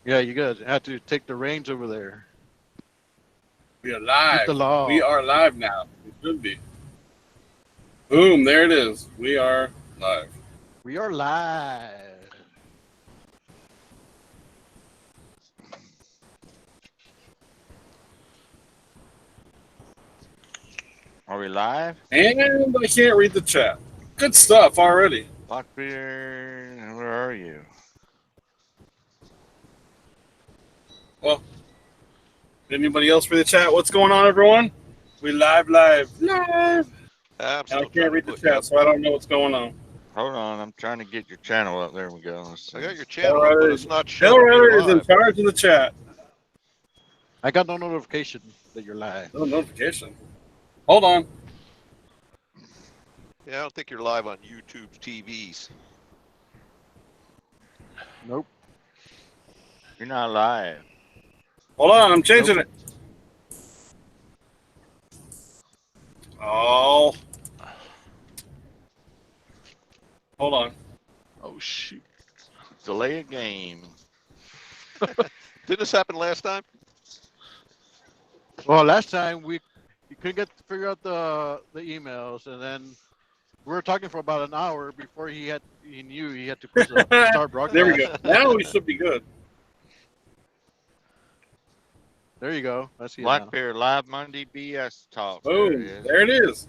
Yeah, you guys have to take the reins over there. We are Keep the live. We law. are live now. We should be. Boom, there it is. We are live. We are live. Are we live? And I can't read the chat. Good stuff already. Blackbeard, where are you? Well, anybody else read the chat? What's going on, everyone? We live. I'm And I still can't trying to read the put you chat, up. so I don't know what's going on. Hold on, I'm trying to get your channel up. There we go. Let's I see. got your channel up, but Tailrider it's not showing me Tailrider is in live. charge of the chat. I got no notification that you're live. No notification. Hold on. Yeah, I don't think you're live on YouTube's TVs. Nope. You're not live. Hold on. I'm changing Nope. it. Oh. Hold on. Oh shoot! Delay a game. Did this happen last time? Well, last time we couldn't figure out the emails, and then we were talking for about an hour before he knew he had to push the start There we go. broadcast. Now we should be good. There you go. I see it now. Blackbeard live Monday BS talk. There it Boom. is. There it is.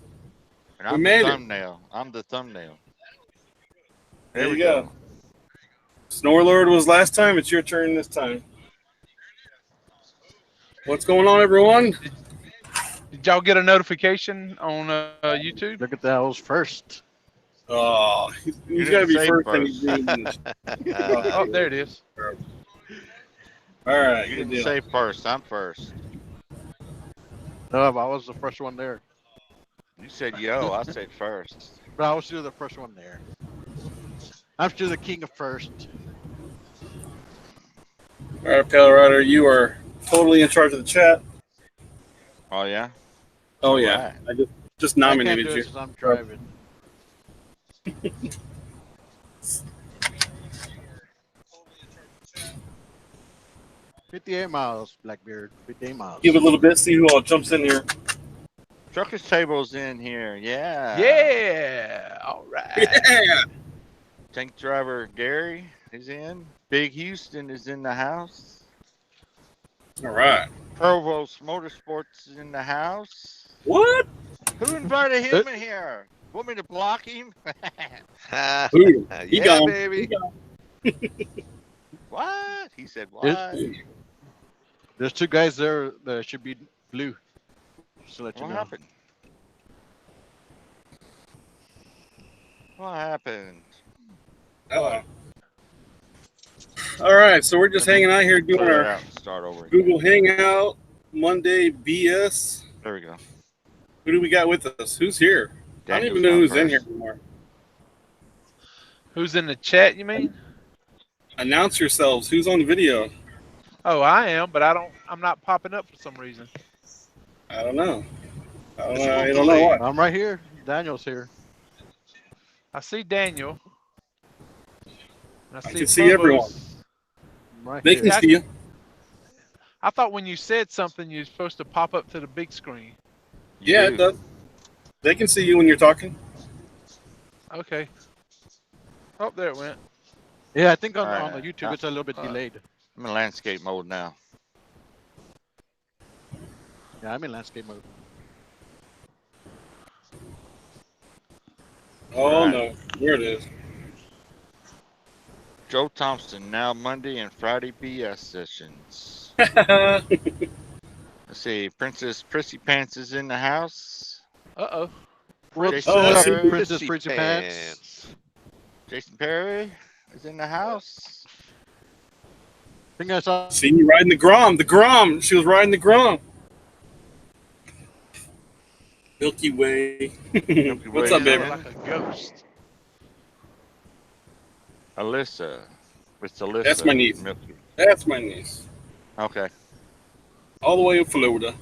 And We I'm made the it. thumbnail. I'm the thumbnail. There we you go. Snorlord was last time. It's your turn this time. What's going on, everyone? Did y'all get a notification on YouTube? Look at that. I was first. Oh, he's You got to didn't be say first. first. Oh, there it is. All right. You Good didn't deal. say first. I'm first. No, I was the first one there. You said yo. I said first. But I was still the first one there. I'm still the king of first. All right, Pale Rider, you are totally in charge of the chat. Oh yeah. Oh All yeah, right. I just I can't nominated do it you. since I'm driving. "58 miles, Blackbeard. 58 miles." Give it a little bit. See who all jumps in here. Trucker's table's in here. Yeah. Yeah. All right. Yeah. Tank driver Gary is in. Big Houston is in the house. All right. Provost Motorsports is in the house. What? Who invited him in here? Want me to block him? Who? He Yeah, gone. baby. He gone. What? He said There's, what? there's two guys there that should be blue. Just to let you What know. happened? What happened? Uh-oh. All right, so we're just hanging out here doing Clear it our out and start over again. Google Hangout Monday BS. There we go. Who do we got with us? Who's here? I don't even know who's in here anymore. Who's in the chat? You mean? Announce yourselves. Who's on the video? Oh, I am, but I'm not popping up for some reason. I don't know. I don't know why. I'm right here. Daniel's here. I see Daniel. I can see everyone. I'm right They here. can see you. I thought when you said something, you're supposed to pop up to the big screen. Yeah, it does. They can see you when you're talking. Okay. Oh, there it went. Yeah, I think on All the right. YouTube it's a little bit delayed. I'm in landscape mode now. Yeah, I'm in landscape mode. Oh, Right. no. There it is. Joe Thompson, now Monday and Friday BS sessions. All Let's see. Princess Prissy Pants is in the house. Uh-oh. What's Oh, I up, see. Princess Pretty Pants? Jason Perry is in the house. I think I saw. See you riding the Grom. The Grom. She was riding the Grom. Milky Way. What's Way up, baby? is in. Like a ghost. Alyssa. It's Alyssa. That's my niece. Milky. That's my niece. Okay. All the way in Florida.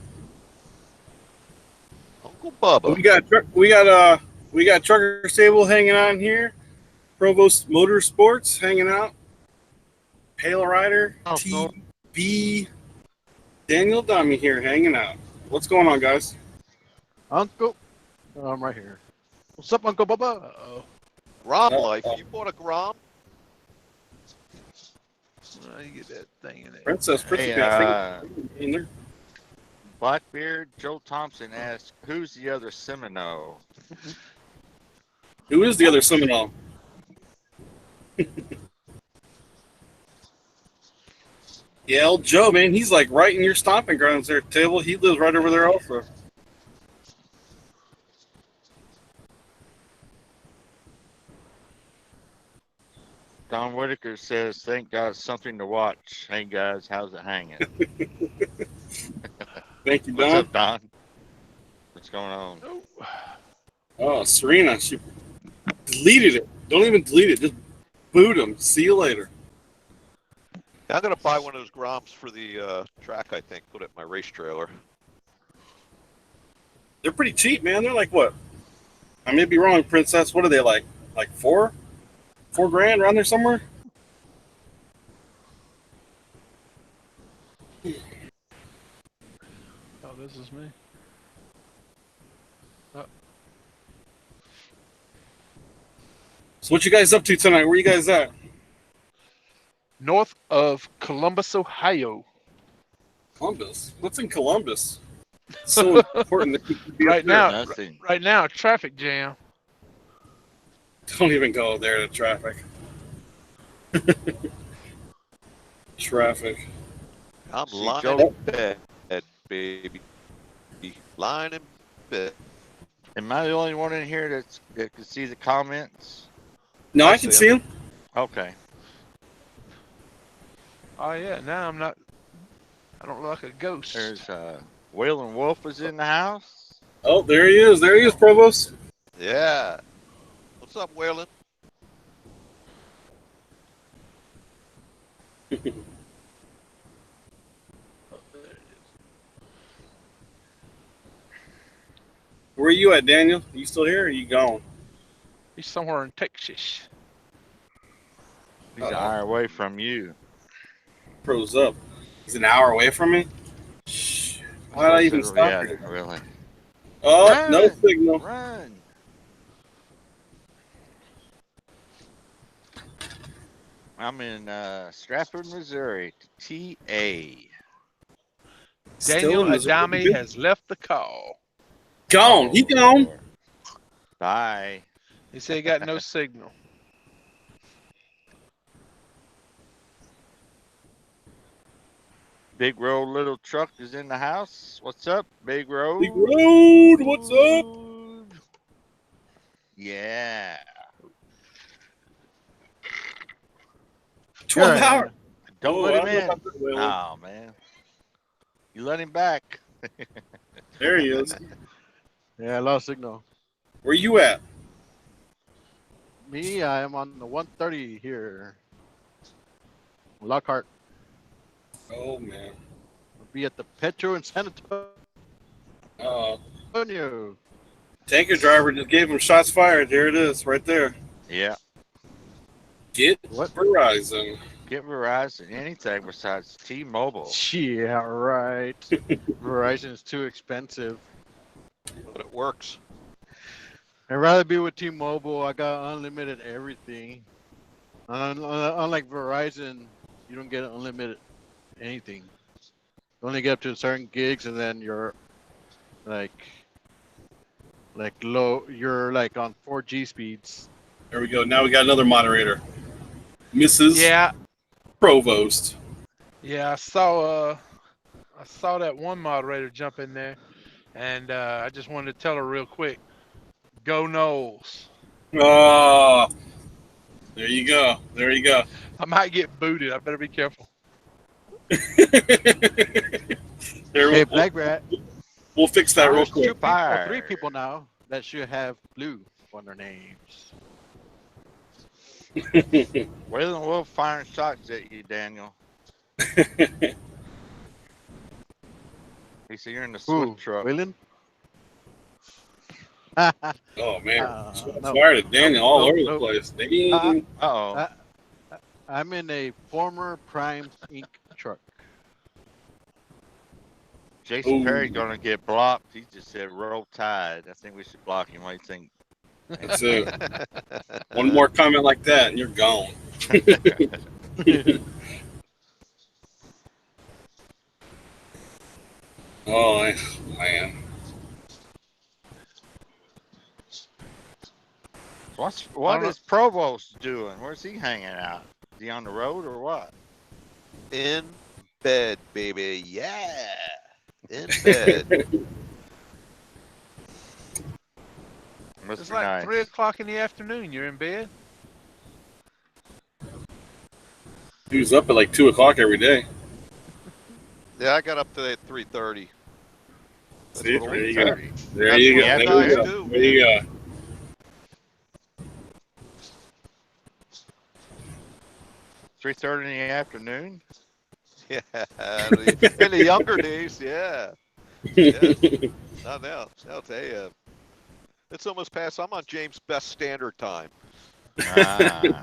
Uncle Bubba. We got Trucker Stable hanging out here. Provost Motorsports hanging out. Pale Rider, Oh, no. TB, Daniel Dummy here hanging out. What's going on, guys? Uncle. Oh, I'm right here. What's up, Uncle Bubba? Uh-oh. Grom life. You bought a Grom? You get that thing in there. Princess, Hey, I think in there. Blackbeard, Joe Thompson asked, who's the other Seminole? Who is the other Seminole? Yeah, old Joe, man, he's like right in your stomping grounds there, Table. He lives right over there also. Don Whitaker says, thank God something to watch. Hey guys, how's it hanging? Thank you, What's Don. up, Don? What's going on? Oh, Oh, Serena, she deleted it. Don't even delete it. Just boot him. See you later. I'm gonna buy one of those Groms for the track. I think put it in my race trailer. They're pretty cheap, man. They're like what? I may be wrong, Princess. What are they like? Like $4 grand around there somewhere? oh, this is me. So what you guys up to tonight? Where you guys at? North of Columbus, Ohio. Columbus. What's in Columbus? It's so important that you be Right up there. now, Nothing. right now, traffic jam. Don't even go there to traffic. Traffic. I'm See, lying Joe- in bed, baby. Lying in bed. Am I the only one in here that can see the comments? No, I I can see see him. Okay. Oh yeah, now I'm not. I don't look like a ghost. There's Waylon Wolf is in the house. Oh, there he is. There he is, Provost. Yeah. What's up, Waylon? Where are you at, Daniel? Are you still here or are you gone? He's somewhere in Texas. He's an hour away from you. Pro's up. He's an hour away from me? Shh. Why did I even stop Yeah, here? really. Oh, Run! no signal. Run. I'm in Stratford, Missouri. TA. Daniel in Missouri. Adami has left the call. Gone. He gone. Bye. He said he got no signal. Big Road Little Truck is in the house. What's up, Big Road? Big Road. What's up? Yeah. 12 Good. hours. Don't Oh, let I him don't know in. about that, Waylon. Oh, man. You let him back. There he is. Yeah, I lost signal. Where you at? Me, I am on the 130 here. Lockhart. Oh, man. I'll be at the Petro in San Uh-oh. Antonio. Tanker driver just gave him shots fired. There it is, right there. Yeah. Get What? Verizon. Get Verizon. Anything besides T-Mobile. Yeah, right. Verizon is too expensive. But it works. I'd rather be with T-Mobile. I got unlimited everything. Unlike Verizon, you don't get unlimited anything. You only get up to certain gigs, and then you're like low. You're like on 4G speeds. There we go. Now we got another moderator. Mrs. Yeah, Provost. yeah. I saw that one moderator jump in there, and I just wanted to tell her real quick. Go Knowles. Oh, there you go. There you go. I might get booted. I better be careful. There, Hey, we'll, Black Rat. we'll fix that real There's quick. two people, Fire. 3 people now that should have blue on their names. Waylon Wolf firing shots at you, Daniel. He said you're in the Who? slip truck. Waylon? Oh, man. No. Fired at Daniel all Nope, over the nope. place. Dang. Uh-oh. I'm in a former Prime Inc. truck. Jason Ooh. Perry's gonna get blocked. He just said roll tide. I think we should block him. What do you think? That's it. One more comment like that, and you're gone. Oh, man. What is Provost doing? Where's he hanging out? Is he on the road or what? In bed, baby. Yeah. In bed. Must It's be like nice. 3 o'clock in the afternoon. You're in bed. He was up at like 2 o'clock every day. Yeah, I got up today at 3:30. See, what there we you go. do. There That's you what go. you There guys you go. do, There you go. 3:30 in the afternoon. Yeah. In the younger days, yeah. Yeah. Not now. I'll tell you. It's almost past. I'm on James' best standard time. Ah.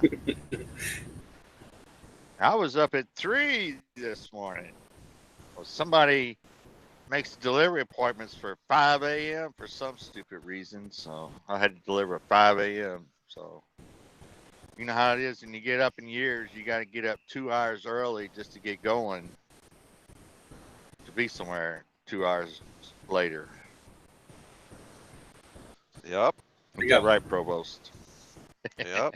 I was up at 3 this morning. Well, somebody makes delivery appointments for 5 a.m. for some stupid reason, so I had to deliver at 5 a.m. So you know how it is when you get up in years, you got to get up 2 hours early just to get going to be somewhere 2 hours later. Yep. Is that right, Provost? Yep.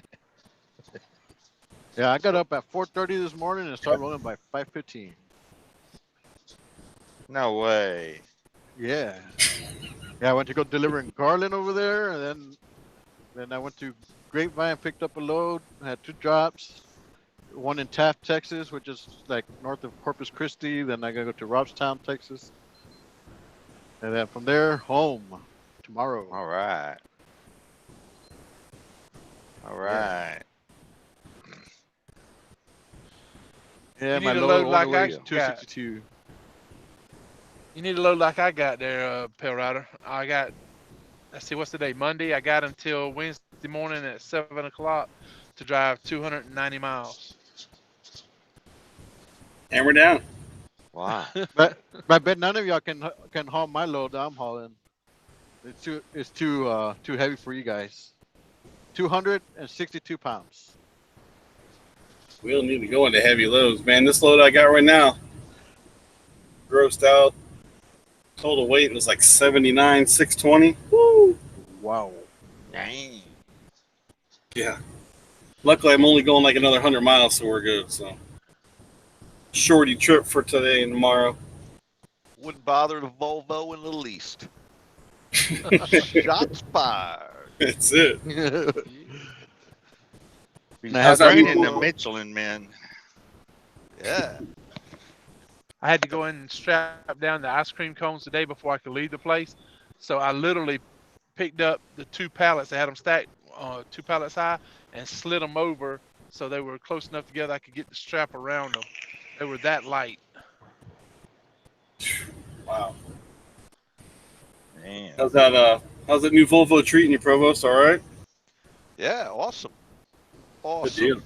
Yeah, I got up at 4:30 this morning and started rolling by 5:15. No way. Yeah. Yeah, I went to go deliver in Garland over there, and then I went to Grapevine, picked up a load, had 2 drops. One in Taft, Texas, which is like north of Corpus Christi. Then I gotta go to Robstown, Texas. And then from there, home tomorrow. All right. All right. Yeah, You my need a load load like only I weighs got. 262. You need a load like I got there, Pale Rider. I got, let's see, what's the day? Monday. I got until Wednesday morning at 7 o'clock to drive 290 miles. Hammer down. Wow. But I bet none of y'all can haul my load that I'm hauling. It's too heavy for you guys. 262 pounds. We don't need to go into heavy loads, man. This load I got right now, grossed out. Total weight was like 79,620. Woo! Wow. Dang. Yeah. Luckily, I'm only going like another 100 miles, so we're good. So, shorty trip for today and tomorrow. Wouldn't bother the Volvo in the least. Shots fired. That's it. He's How's that training the people- Michelin men. Yeah. I had to go in and strap down the ice cream cones today before I could leave the place. So I literally picked up the 2 pallets. I had them stacked 2 pallets high and slid them over so they were close enough together I could get the strap around them. They were that light. Wow. Man. How's that new Volvo treating you, Provost? All right. Yeah. Awesome. Good Awesome. deal.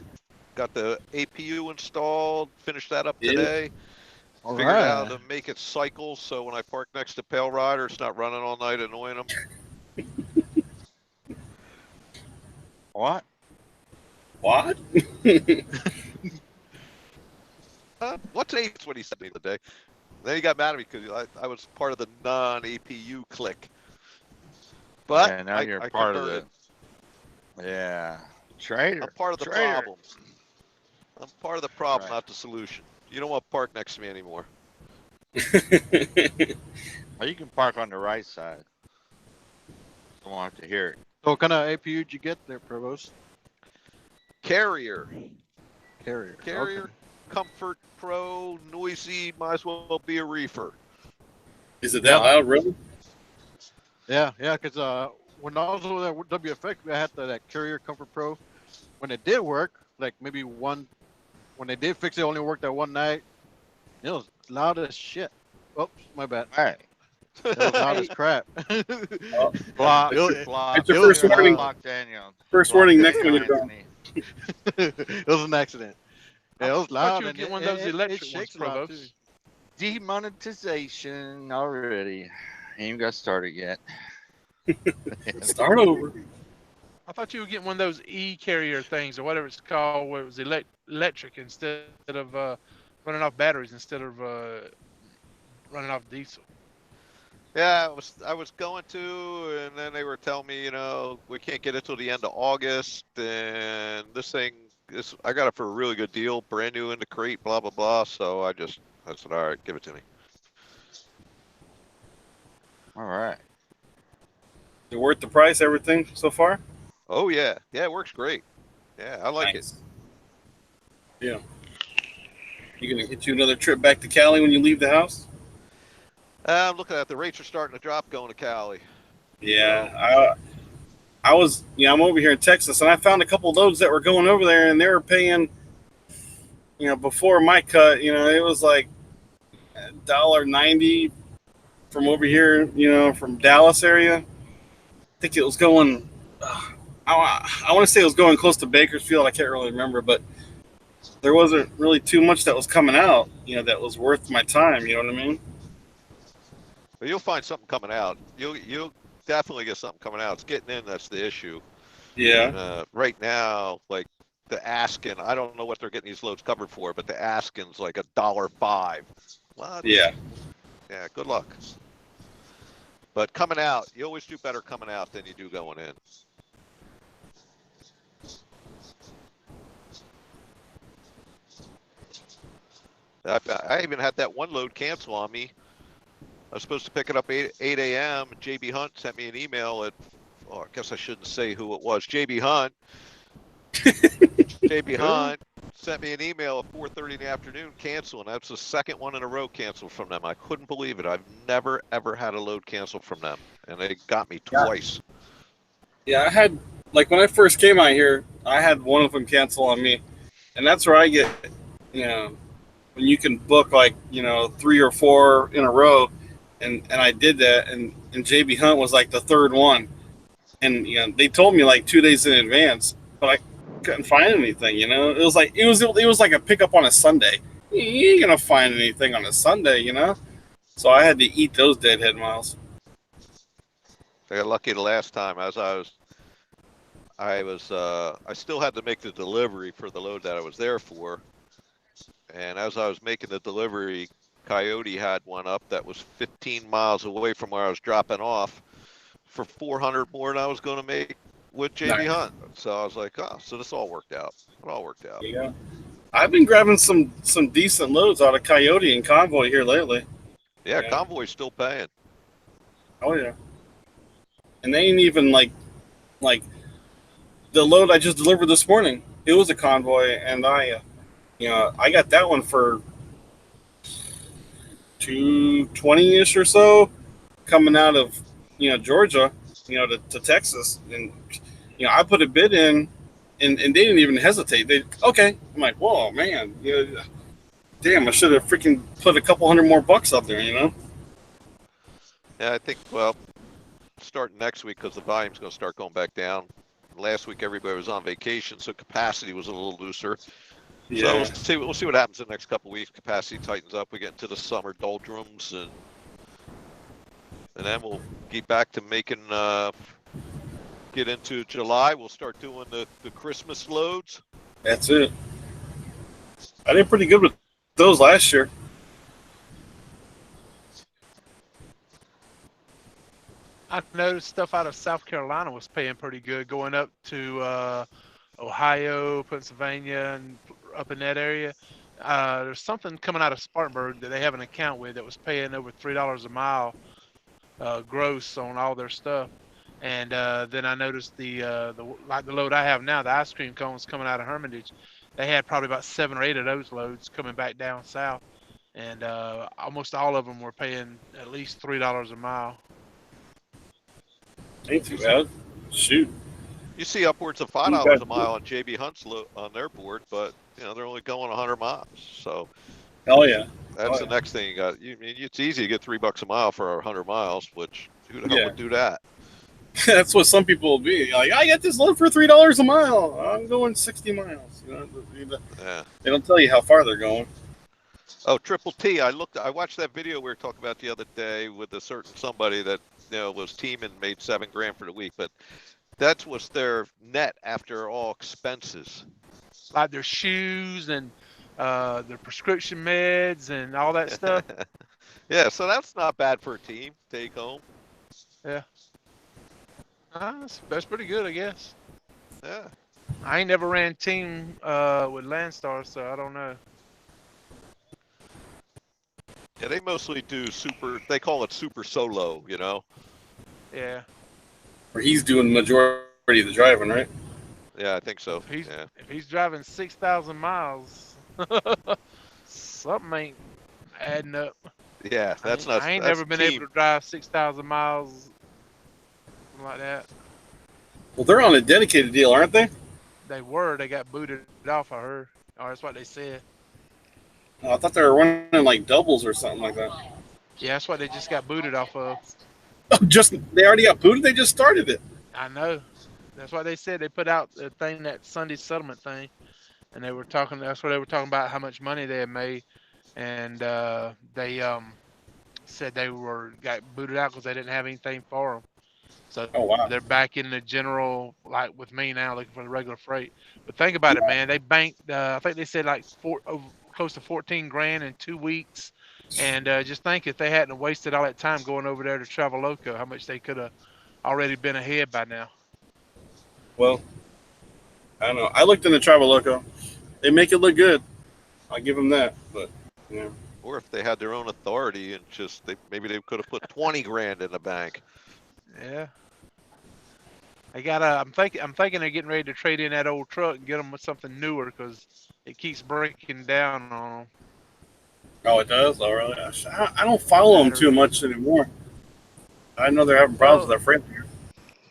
Got the APU installed. Finished that up Yeah. today. All Figured out how right. to make it cycle so when I park next to Pale Rider, it's not running all night annoying them. What? What? What's That's what he said to me the day. Then he got mad at me because I was part of the non-APU clique. But Yeah, now you're I part of converted. it. Yeah. Traitor. I'm part of the Traitor. problem. I'm part of the problem, Right. not the solution. You don't want to park next to me anymore. Oh, you can park on the right side. Don't want to hear it. So what kind of APU did you get there, Provost? Carrier. Carrier. Carrier. Okay. Comfort Pro, noisy, might as well be a reefer. Is it that loud, really? Yeah, because when I was over there with WFX, I had that Carrier Comfort Pro. When it did work, like maybe when they did fix it, only worked that one night. It was loud as shit. Oops, my bad. Hey. It was loud as crap. Block. It- Block. It's your first warning. Block Daniel. First Block warning next Daniel one you're done. Anthony. It was an accident. Yeah, it was thought loud you would and get it, one of those it, it electric ones, shakes a lot too. Provost. Demonetization already. Ain't even got started yet. Start over. I thought you were getting one of those e-carrier things or whatever it's called, where it was electric instead of running off batteries instead of running off diesel. Yeah, I was going to, and then they were telling me, we can't get it till the end of August, and this thing I got it for a really good deal, brand new in the crate, blah blah blah. So I said, all right, give it to me. All right. Is it worth the price? Everything so far? Oh yeah, it works great. Yeah, I like it. Nice. Yeah. You gonna hit you another trip back to Cali when you leave the house? I'm looking at the rates are starting to drop going to Cali. Yeah, I was, I'm over here in Texas, and I found a couple loads that were going over there, and they were paying, before my cut, it was like $1.90 from over here, from Dallas area. I think it was going, I want to say it was going close to Bakersfield. I can't really remember, but there wasn't really too much that was coming out, that was worth my time. You know what I mean? But you'll find something coming out. You'll definitely get something coming out. It's getting in that's the issue. Yeah. And, right now, like the asking, I don't know what they're getting these loads covered for, but the asking's like $1.05. What? Yeah. Yeah. Good luck. But coming out, you always do better coming out than you do going in. I even had that one load cancel on me. I was supposed to pick it up 8 a.m. JB Hunt sent me an email at, I guess I shouldn't say who it was. JB Hunt. JB Hunt sent me an email at 4:30 in the afternoon canceling. That's the second one in a row canceled from them. I couldn't believe it. I've never, ever had a load canceled from them. And they got me twice. Yeah, I had, like, when I first came out here, I had one of them cancel on me. And that's where I get, when you can book, like, 3 or 4 in a row. And I did that, and JB Hunt was like the third one. And, they told me like 2 days in advance, but I couldn't find anything, It was like a pickup on a Sunday. You ain't going to find anything on a Sunday, So I had to eat those deadhead miles. I got lucky the last time as I still had to make the delivery for the load that I was there for. And as I was making the delivery, Coyote had one up that was 15 miles away from where I was dropping off for 400 more than I was going to make with JB Hunt. So I was like, so this all worked out. It all worked out. Yeah. I've been grabbing some decent loads out of Coyote and Convoy here lately. Yeah, Convoy's still paying. Oh, yeah. And they ain't even like the load I just delivered this morning. It was a Convoy, and I got that one for $220-ish or so, coming out of Georgia, to Texas, and I put a bid in, and they didn't even hesitate. Okay. I'm like, whoa, man, damn, I should have freaking put a couple $100 more up there, Yeah, I think starting next week because the volume's going to start going back down. Last week everybody was on vacation, so capacity was a little looser. Yeah. So we'll see what happens in the next couple of weeks. Capacity tightens up. We get into the summer doldrums, and then we'll get back to making. Get into July. We'll start doing the Christmas loads. That's it. I did pretty good with those last year. I noticed stuff out of South Carolina was paying pretty good, going up to Ohio, Pennsylvania, and up in that area. There's something coming out of Spartanburg that they have an account with that was paying over $3 a mile gross on all their stuff. And then I noticed the load I have now, the ice cream cones coming out of Hermitage. They had probably about 7 or 8 of those loads coming back down south, and almost all of them were paying at least $3 a mile. Ain't too bad. Shoot. You see upwards of $5 a mile on JB Hunt's on their board, but they're only going 100 miles. So, hell yeah, that's the next thing you got. It's easy to get $3 a mile for 100 miles, which who the hell would do that? That's what some people will be like. I get this load for $3 a mile. I'm going 60 miles. Yeah. They don't tell you how far they're going. Oh, Triple T. I watched that video we were talking about the other day with a certain somebody that was teaming, made $7,000 for the week, but that was their net after all expenses. Like their shoes and their prescription meds and all that stuff. Yeah, so that's not bad for a team take home. Yeah. That's pretty good, I guess. Yeah. I ain't never ran team with Landstar, so I don't know. Yeah, they mostly do they call it super solo, Yeah. Or he's doing the majority of the driving, right? Yeah, I think so. If he's driving 6,000 miles, something ain't adding up. Yeah, that's not. I ain't that's never been team. able to drive 6,000 miles, something like that. Well, they're on a dedicated deal, aren't they? They got booted off, I heard. Or that's what they said. Oh, I thought they were running like doubles or something like that. Yeah, that's what they just got booted off of. Oh, they already got booted. They just started it. I know. That's what they said. They put out the thing, that Sunday settlement thing, and they were talking. That's what they were talking about, how much money they had made, and they said they got booted out because they didn't have anything for them. So Oh, wow. they're back in the general, like with me now, looking for the regular freight. But think about it, man. They banked. I think they said like close to $14,000 in 2 weeks. And just think if they hadn't wasted all that time going over there to Travel Loco, how much they could have already been ahead by now. Well, I don't know. I looked in the Travel Loco. They make it look good. I'll give them that. But yeah. Or if they had their own authority and maybe they could have put $20,000 in the bank. Yeah. I'm thinking they're getting ready to trade in that old truck and get them with something newer because it keeps breaking down on them. Oh, it does? Oh, really? I don't follow them too much anymore. I know they're having problems with their freight here.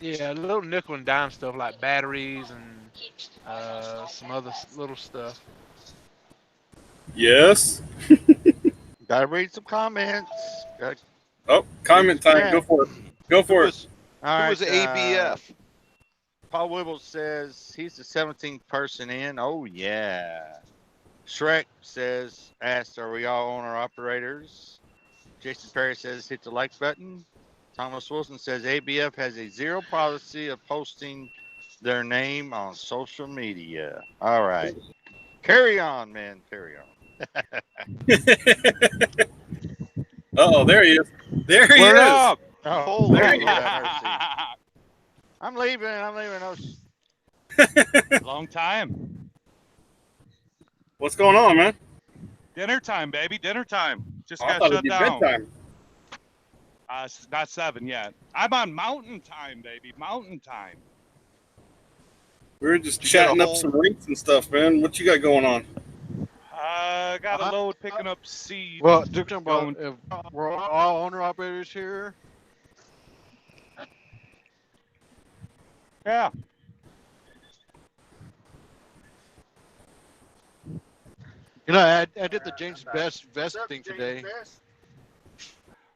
Yeah, a little nickel and dime stuff like batteries and some other little stuff. Yes. Gotta read some comments. Oh, comment time. Go for it. Go for it. All Who was ABF? Paul Wibble says he's the 17th person in. Oh, yeah. Shrek asks, are we all owner operators? Jason Perry says, hit the like button. Thomas Wilson says, ABF has a zero policy of posting their name on social media. All right. Carry on, man. Carry on. Uh-oh, there he is. There he is. Up? Oh, Holy there Lord. I'm leaving. Oh, Long time. What's going on, man? Dinner time, baby. Dinner time. Just I got thought it'd shut be down. bedtime. It's not 7 yet. I'm on mountain time, baby. Mountain time. We were just You chatting got a up some rates and stuff, man. What you got going on? Got a load picking up seed. Well, talking about if we're all owner operators here. Yeah. I did the James Best vest thing today.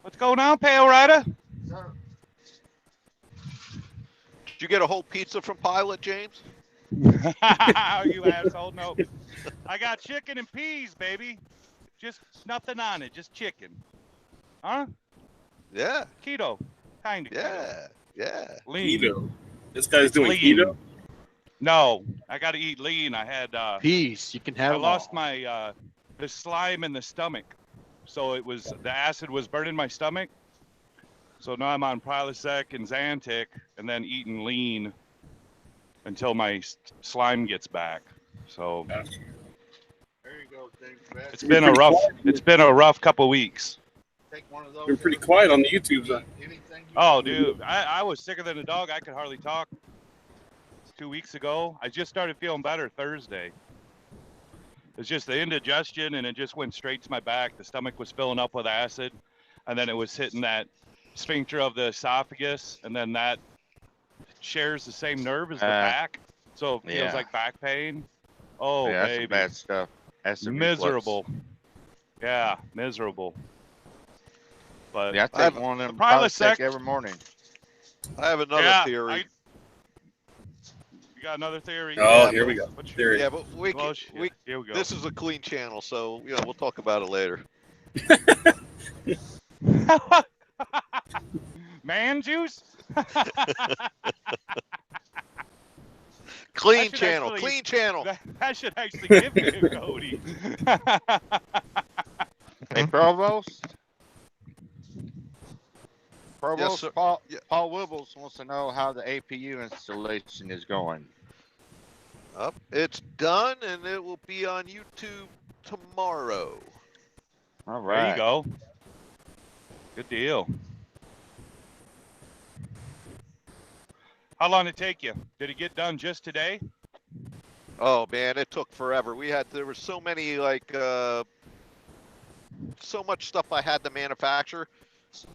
What's going on, Pale Rider? Did you get a whole pizza from Pilot, James? You asshole. No. I got chicken and peas, baby. Just nothing on it. Just chicken. Huh? Yeah. Keto. Kind of. Yeah. Yeah. Lean. Keto. This guy's It's doing lean. keto? No. I got to eat lean. I had... Peace. You can have I them lost all. my the slime in the stomach, so the acid was burning my stomach. So now I'm on Prilosec and Zantic, and then eating lean until my slime gets back. So There you go, James Best. it's been a rough couple weeks. Take one of those. Been pretty quiet on the YouTube side. Anything you Oh, want. dude, I was sicker than a dog. I could hardly talk. 2 weeks ago, I just started feeling better Thursday. It's just the indigestion, and it just went straight to my back. The stomach was filling up with acid, and then it was hitting that sphincter of the esophagus, and then that shares the same nerve as the back, so it feels like back pain. Oh, yeah, that's baby, some bad stuff. Acid miserable. Yeah, miserable. But reflux. Yeah, I take one of them Prilosec Prilosec every morning. I have another Yeah, theory. You got another theory? Oh, Yeah, here but- we go. What's your Theory. Yeah, but we can, Close? we Here we go. this is a clean channel, so we'll talk about it later. Man juice? Clean should channel, actually- clean channel. That should actually give me a Cody. Hey, Provost. Provost, sir. Paul, Yeah. Paul Wibbles wants to know how the APU installation is going. Up, it's done, and it will be on YouTube tomorrow. All There you right. go. Good deal. How long did it take you? Did it get done just today? Oh man, it took forever. There were so many so much stuff I had to manufacture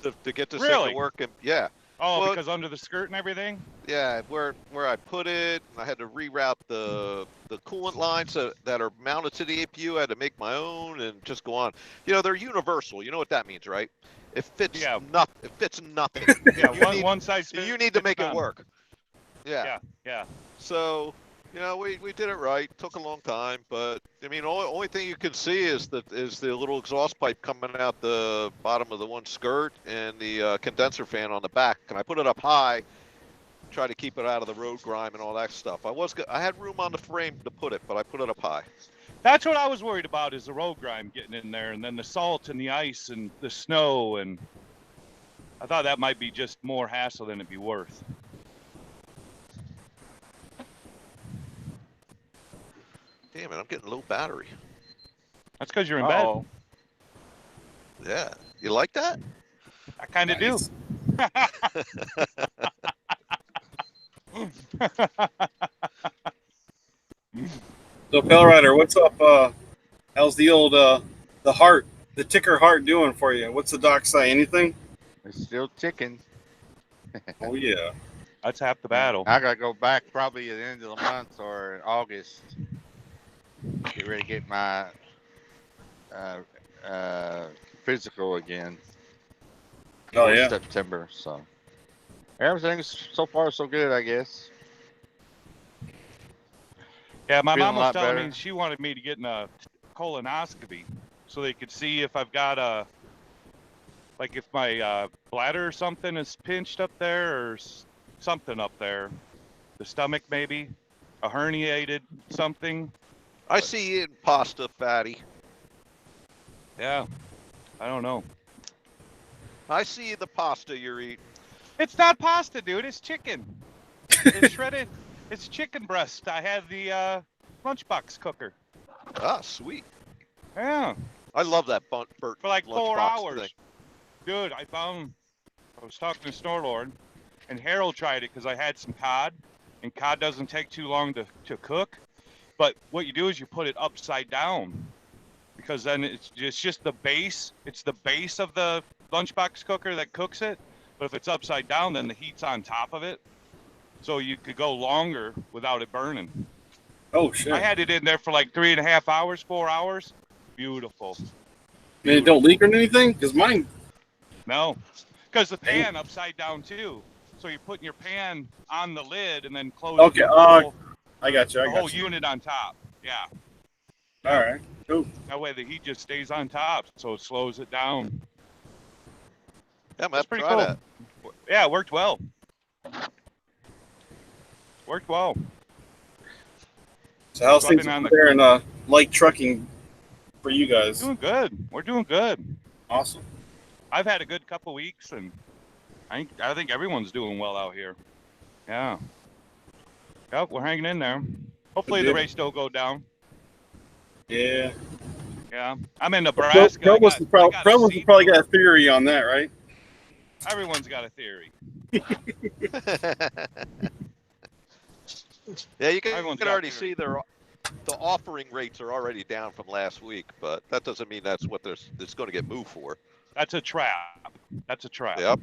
to get this thing Really? to work. And yeah, Oh, Well- because under the skirt and everything? yeah, where I put it, I had to reroute the coolant lines that are mounted to the APU. I had to make my own and just go on. You know, they're universal. You know what that means, right? It fits Yeah. nothing. It fits nothing. Yeah, You need- one size you fits need to make it none. work. Yeah. Yeah. So, you know, we did it right. Took a long time, but I mean, only thing you can see is the little exhaust pipe coming out the bottom of the one skirt and the condenser fan on the back. And I put it up high, try to keep it out of the road grime and all that stuff. I had room on the frame to put it, but I put it up high. That's what I was worried about, is the road grime getting in there, and then the salt and the ice and the snow, and I thought that might be just more hassle than it'd be worth. Damn it, I'm getting low battery. That's because you're in Uh-oh. Yeah, you like that? bed. I kind of Nice. So, Pale Rider, what's up? How's the old the ticker heart doing for you? What's the doc say? Anything? It's still ticking. Oh yeah. That's half the battle. I gotta go back probably at the end of the month or in August. Get ready to get my physical again. Oh for yeah. September. So everything's so far so good, I guess. Yeah, my Feeling mom a was lot telling better. me she wanted me to get in a colonoscopy so they could see if I've got a, like if my bladder or something is pinched up there or something up there. The stomach maybe, a herniated something. I see you in pasta, fatty. Yeah, I don't know. I see the pasta you're eating. It's not pasta, dude. It's chicken. It's shredded. It's chicken breast. I have the lunchbox cooker. Ah, sweet. Yeah, I love that Burt for like 4 lunchbox hours. thing. Dude, I was talking to Snorlord, and Harold tried it because I had some cod, and cod doesn't take too long to cook. But what you do is you put it upside down, because then it's just the base. It's the base of the lunchbox cooker that cooks it. But if it's upside down, then the heat's on top of it, so you could go longer without it burning. Oh shit. I had it in there for like 3.5 hours, 4 hours. Beautiful. Man, it don't leak or anything? Because mine. No, because the pan upside down too. So you're putting your pan on the lid and then closing Okay, the whole, I got you. I the whole got you. unit on top. Yeah. All right. Cool. That way the heat just stays on top, so it slows it down. Yeah, That's man, pretty try cool. that. Yeah, it worked well. Worked well. So how's So I've things been on over there in light trucking for you guys? Doing good. We're doing good. Awesome. I've had a good couple weeks, and I think everyone's doing well out here. Yeah. Yep, we're hanging in there. Hopefully Good the deal. race don't go down. Yeah. Yeah. I'm in Nebraska. I Provost got- I got a Provost seat probably for got it. a theory on that, right? Everyone's got a theory. Yeah, you can, Everyone's can got already theory. see the offering rates are already down from last week, but that doesn't mean that's what it's going to get moved for. That's a trap. That's a trap. Yep.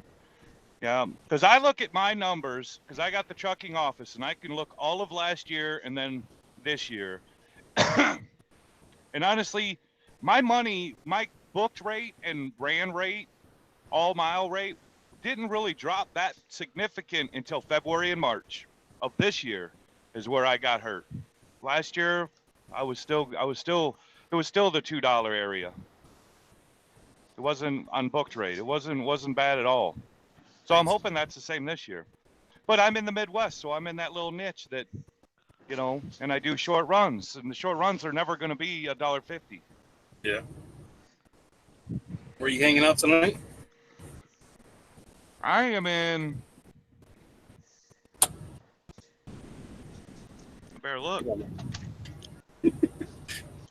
Yeah. Because I look at my numbers, because I got the trucking office, and I can look all of last year and then this year. And honestly, my money, my booked rate and ran rate, all mile rate, didn't really drop that significant until February and March of this year is where I got hurt. Last year, it was still the $2 area. It wasn't on booked rate. It wasn't bad at all. So I'm hoping that's the same this year. But I'm in the Midwest, so I'm in that little niche that, you know, and I do short runs, and the short runs are never going to be $1.50. Yeah. Were you hanging out tonight? I am in. Better look.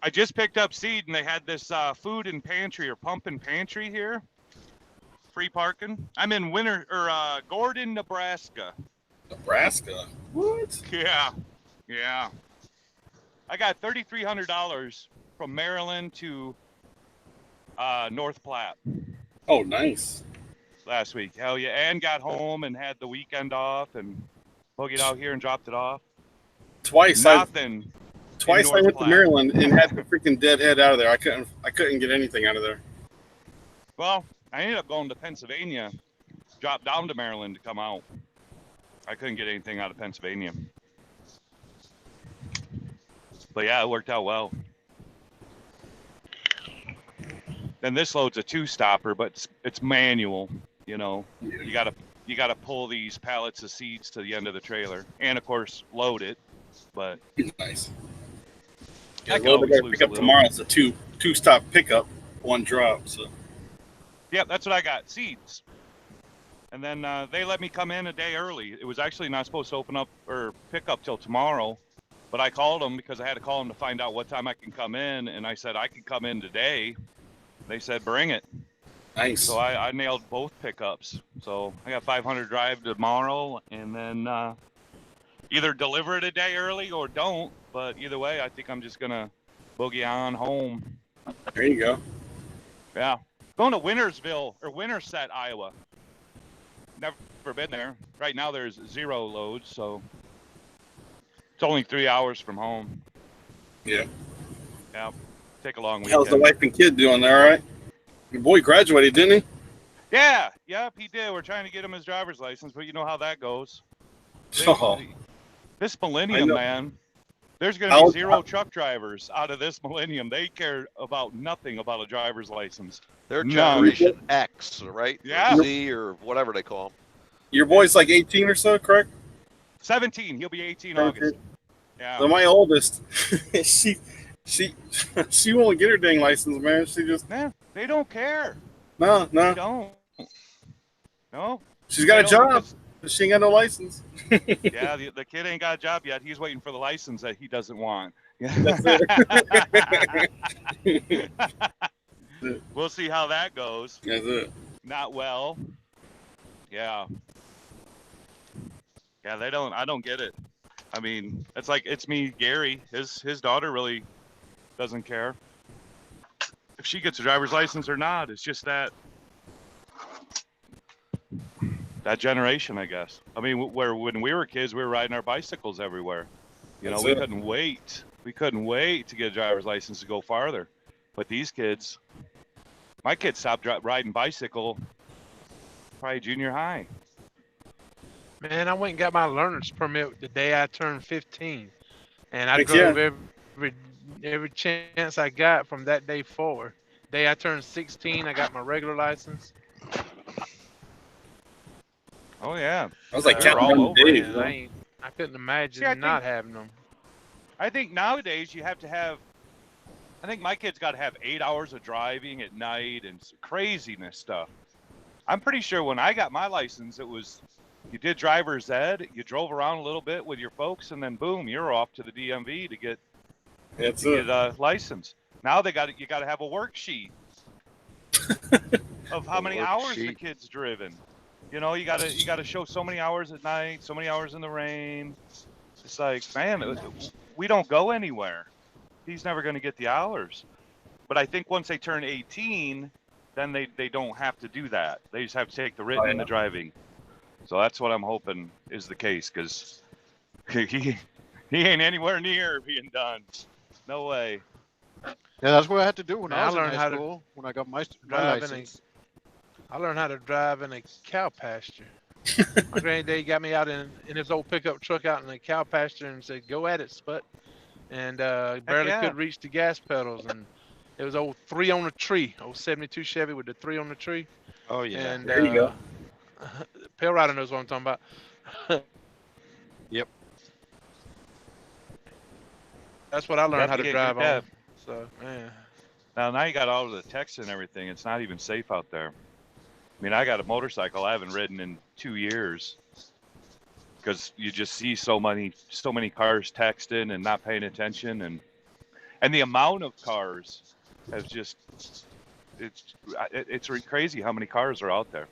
I just picked up seed, and they had this food and pantry or pump and pantry here. Free parking. I'm in Gordon, Nebraska. Nebraska? What? Yeah. I got $3,300 from Maryland to North Platte. Oh, nice. Last week. Hell yeah. And got home and had the weekend off and boogied out here and dropped it off. Twice I Nothing. went to Platte. Maryland and had the freaking deadhead out of there. I couldn't get anything out of there. Well, I ended up going to Pennsylvania, dropped down to Maryland to come out. I couldn't get anything out of Pennsylvania. But yeah, it worked out well. Then this load's a 2-stopper, but it's manual. You know, you gotta pull these pallets of seeds to the end of the trailer, and of course load it. But Nice. I Yeah, can the load always I gotta lose pick a up little. tomorrow is a two-stop pickup, 1 drop. So yeah, that's what I got, seeds. And then they let me come in a day early. It was actually not supposed to open up or pick up till tomorrow, but I called them because I had to call them to find out what time I can come in, and I said I could come in today. They said bring it. nice. So I nailed both pickups. So I got 500 drive tomorrow, and then either deliver it a day early or don't. But either way, I think I'm just gonna boogie on home. There you go. Yeah, going to Winterset, Iowa. Never been there. Right now there's 0 loads, so it's only 3 hours from home. Yeah. Yeah, take a long weekend. How's the wife and kid doing? All right. Your boy graduated, didn't he? Yeah, yep, he did. We're trying to get him his driver's license, but you know how that goes. Oh. This I millennium, know. man, there's going to How- be 0 truck drivers out of this millennium. They care about nothing about a driver's license. They're No. Generation X, right? Or Yeah. Z or whatever they call them. Your boy's like 18 or so, correct? 17. He'll be 18 August. Yeah. So my oldest, she won't get her dang license, man. She just Nah, they don't care. no. They don't. No. She's got a They don't, job, but she ain't got no license. Yeah, the kid ain't got a job yet. He's waiting for the license that he doesn't want. That's it. We'll see how that goes. That's it. Not well. Yeah. Yeah, they don't. I don't get it. I mean, it's like it's me, Gary. His daughter really doesn't care if she gets a driver's license or not. It's just that generation, I guess. I mean, where when we were kids, we were riding our bicycles everywhere. You know, That's we it. couldn't wait. We couldn't wait to get a driver's license to go farther. But these kids, my kids stopped riding bicycle probably junior high. Man, I went and got my learner's permit the day I turned 15, and I Heck drove every chance I got from that day forward. Day I turned 16, I got my regular license. Oh yeah. I was like They're counting all down the over days. Man, bro. I couldn't imagine See, I not think- having them. I think nowadays you have to have. I think my kids got to have 8 hours of driving at night and craziness stuff. I'm pretty sure when I got my license, it was you did driver's ed, you drove around a little bit with your folks, and then boom, you're off to the DMV to get That's it. a license. Now you got to have a worksheet of how many hours the worksheet. kid's driven. You know, you got to show so many hours at night, so many hours in the rain. It's like, man, we don't go anywhere. He's never going to get the hours. But I think once they turn 18, then they don't have to do that. They just have to take the written and the driving. So that's what I'm hoping is the case, because he ain't anywhere near being done. No way. Yeah, that's what I had to do when Man, I I was in learned high how to school. When I got my Driving license. I learned how to drive in a cow pasture. My granddad got me out in his old pickup truck out in the cow pasture and said, "Go at it, Sput." And barely yeah. could reach the gas pedals. And it was old 3 on the tree, old 72 Chevy with the 3 on the tree. Oh yeah. And There you go. Pale Rider knows what I'm talking about. Yep. That's what I learned how to Yeah, drive yeah. on. So, man. Now you got all of the text and everything. It's not even safe out there. I mean, I got a motorcycle I haven't ridden in 2 years because you just see so many cars texting and not paying attention, and the amount of cars has just it's crazy how many cars are out there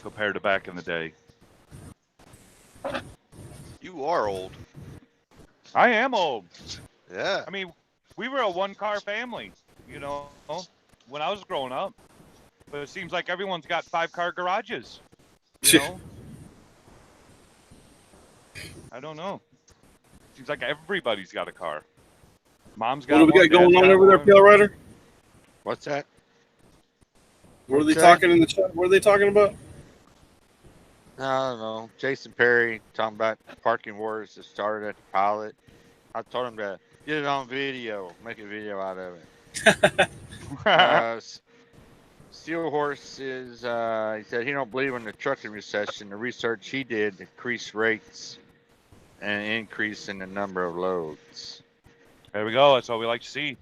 compared to back in the day. You are old. I am old. Yeah. I mean, we were a 1-car family, you know, when I was growing up. But it seems like everyone's got 5-car garages, you know? I don't know. Seems like everybody's got a car. Mom's got What do we one, got going Dad's on got over there, one. Pale Rider? What's that? What are they What's that? talking in the chat? What are they talking about? I don't know. Jason Perry talking about parking wars that started at the pilot. I told him to get it on video, make a video out of it. Steel Horse is, he said he don't believe in the trucking recession. The research he did increased rates and increase in the number of loads. There we go. That's what we like to see.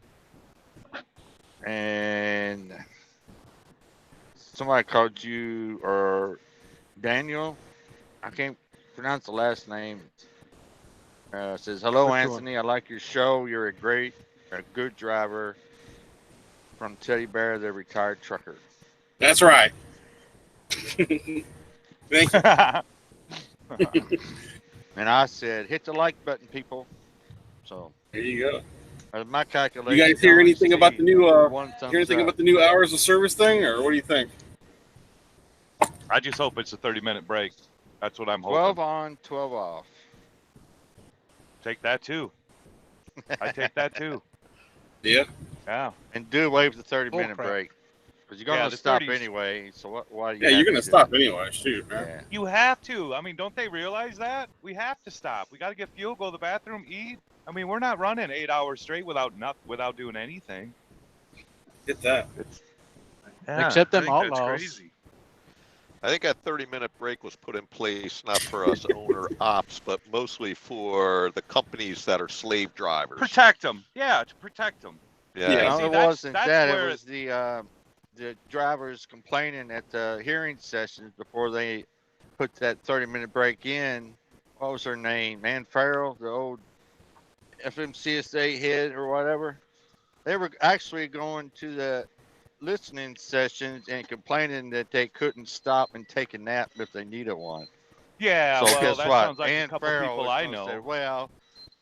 And somebody called you, or Daniel, I can't pronounce the last name. Says, hello, Which one? Anthony. I like your show. You're a good driver. From Teddy Bear, the retired trucker. That's right. Thank you. And I said, hit the like button, people. So, There you go. my calculation. You guys hear anything about the new? Hear anything about the new hours of service thing, or what do you think? I just hope it's a 30-minute break. That's what I'm hoping. 12 on, 12 off. Take that too. I take that too. Yeah. Yeah. And do away with the 30-minute crap. break. Because you're going Yeah, to the stop 30s. anyway. So why do you Yeah, have you're to gonna do stop it? anyway. Shoot, man. Yeah. You have to. I mean, don't they realize that? We have to stop. We got to get fuel, go to the bathroom, eat. I mean, we're not running 8 hours straight without doing anything. Get that. Except them I think that's outlaws. crazy. I think that 30-minute break was put in place not for us owner ops, but mostly for the companies that are slave drivers. Protect them. Yeah, to protect them. Yeah. Yeah. No, See, it that's- wasn't that's that. where It was the drivers complaining at the hearing sessions before they put that 30-minute break in. What was her name? Ann Farrell, the old FMCSA head or whatever. They were actually going to the listening sessions and complaining that they couldn't stop and take a nap if they needed one. Yeah, So well, guess that what? sounds like Ann a couple Farrell people was I gonna know. say, well,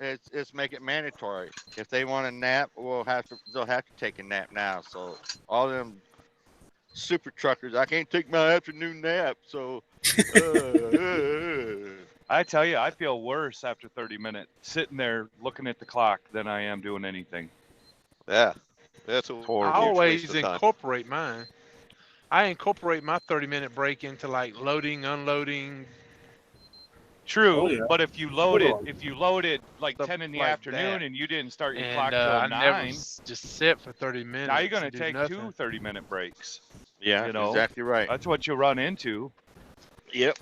it's make it mandatory. If they want a nap, they'll have to take a nap now. So all them super truckers, I can't take my afternoon nap. So I tell you, I feel worse after 30 minutes sitting there looking at the clock than I am doing anything. Yeah. That's a I huge always waste of time. incorporate mine. I incorporate my 30-minute break into like loading, unloading. True, Oh, yeah. but if you load it like Stuff 10 in the like afternoon that. and you didn't start your And clock till I 9, never just sit for 30 minutes. now you're going to and do take nothing. 2 30-minute breaks. yeah, You know, exactly right. That's what you run into. Yep.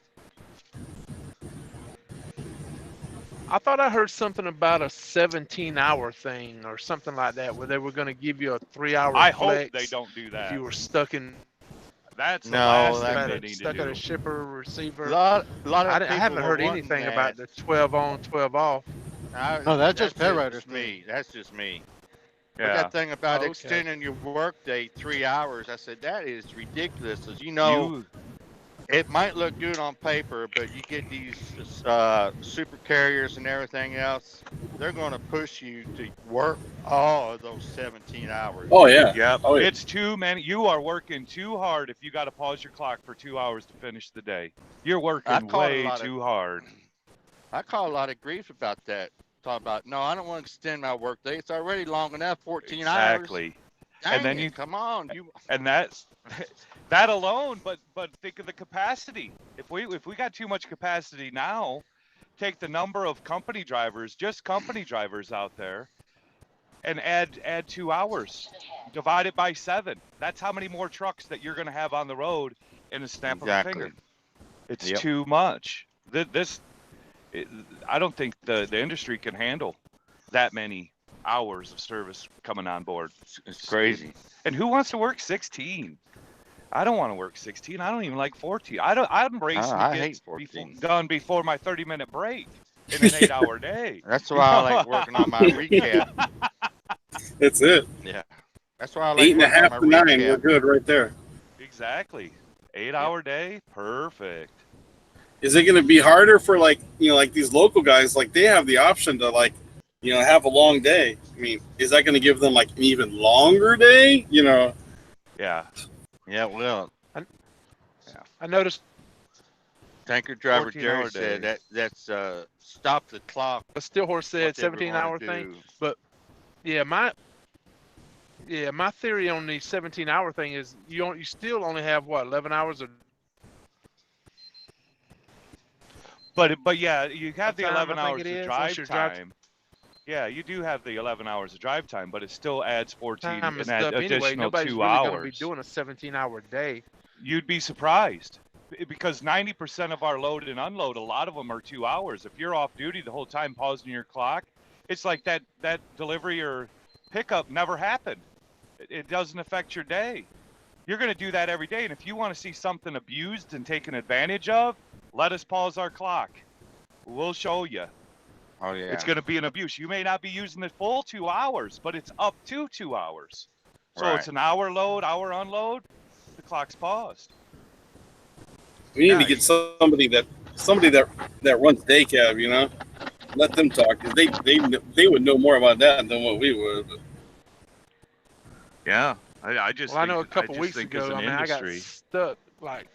I thought I heard something about a 17-hour thing or something like that, where they were going to give you a 3-hour I flex hope they don't do if that. you were stuck in That's the No, last that's- thing they need stuck to at do. a shipper receiver. A lot of I people haven't were heard wanting anything that. about the 12 on, 12 off. No, that's just Pet Riders me. That's just me. But Yeah. that thing about Oh, okay. extending your work day 3 hours, I said that is ridiculous. As you know, it might look good on paper, but you get these super carriers and everything else, they're going to push you to work all of those 17 hours. Oh yeah. Yep. Oh, yeah. It's too many. You are working too hard if you got to pause your clock for 2 hours to finish the day. You're I working caught a way lot of- too hard. I caught a lot of grief about that. Talk about, no, I don't want to extend my work day. It's already long enough, 14 hours. Exactly. Dang then it, you come on, you. and that that alone. But think of the capacity. If we got too much capacity now, take the number of company drivers, just company drivers out there, and add 2 hours, divide it by 7. That's how many more trucks that you're going to have on the road in a snap of a Exactly. finger. It's Yep. too much. I don't think the industry can handle that many hours of service coming on board. It's crazy. And who wants to work 16? I don't want to work 16. I don't even like 14. I'm racing I to hate get 14. done before my 30-minute break in an 8-hour day. That's why I like working on my recap. That's it. Yeah. That's why I like 8.5 working to on my 9. We're recap. good right there. Exactly. 8-hour day, perfect. Is it going to be harder for like these local guys? Like they have the option to have a long day. I mean, is that going to give them like an even longer day? Yeah. Yeah, well, I noticed tanker driver 14-hour Jerry day. said that's stop the clock. a Stillhorse said whatever you wanna 17-hour thing. do. Yeah, my theory on the 17-hour thing is you still only have what 11 hours of But yeah, you have the time, 11 I think hours it of is, drive once your drive time. Yeah, you do have the 11 hours of drive time, but it still adds 14 time and and stuff anyway. additional Nobody's 2 really hours. going to be doing a 17-hour day. You'd be surprised because 90% of our load and unload, a lot of them are 2 hours. If you're off duty the whole time, pausing your clock, it's like that delivery or pickup never happened. It doesn't affect your day. You're going to do that every day. And if you want to see something abused and taken advantage of, let us pause our clock. We'll show you. Oh yeah. It's going to be an abuse. You may not be using the full 2 hours, but it's up to 2 hours. So Right. it's an hour load, hour unload. The clock's paused. We need to get somebody that runs day cab. Let them talk because they would know more about that than what we would. Yeah, I just. Well, I think, know a couple just weeks think ago, as an I got industry, stuck. Like,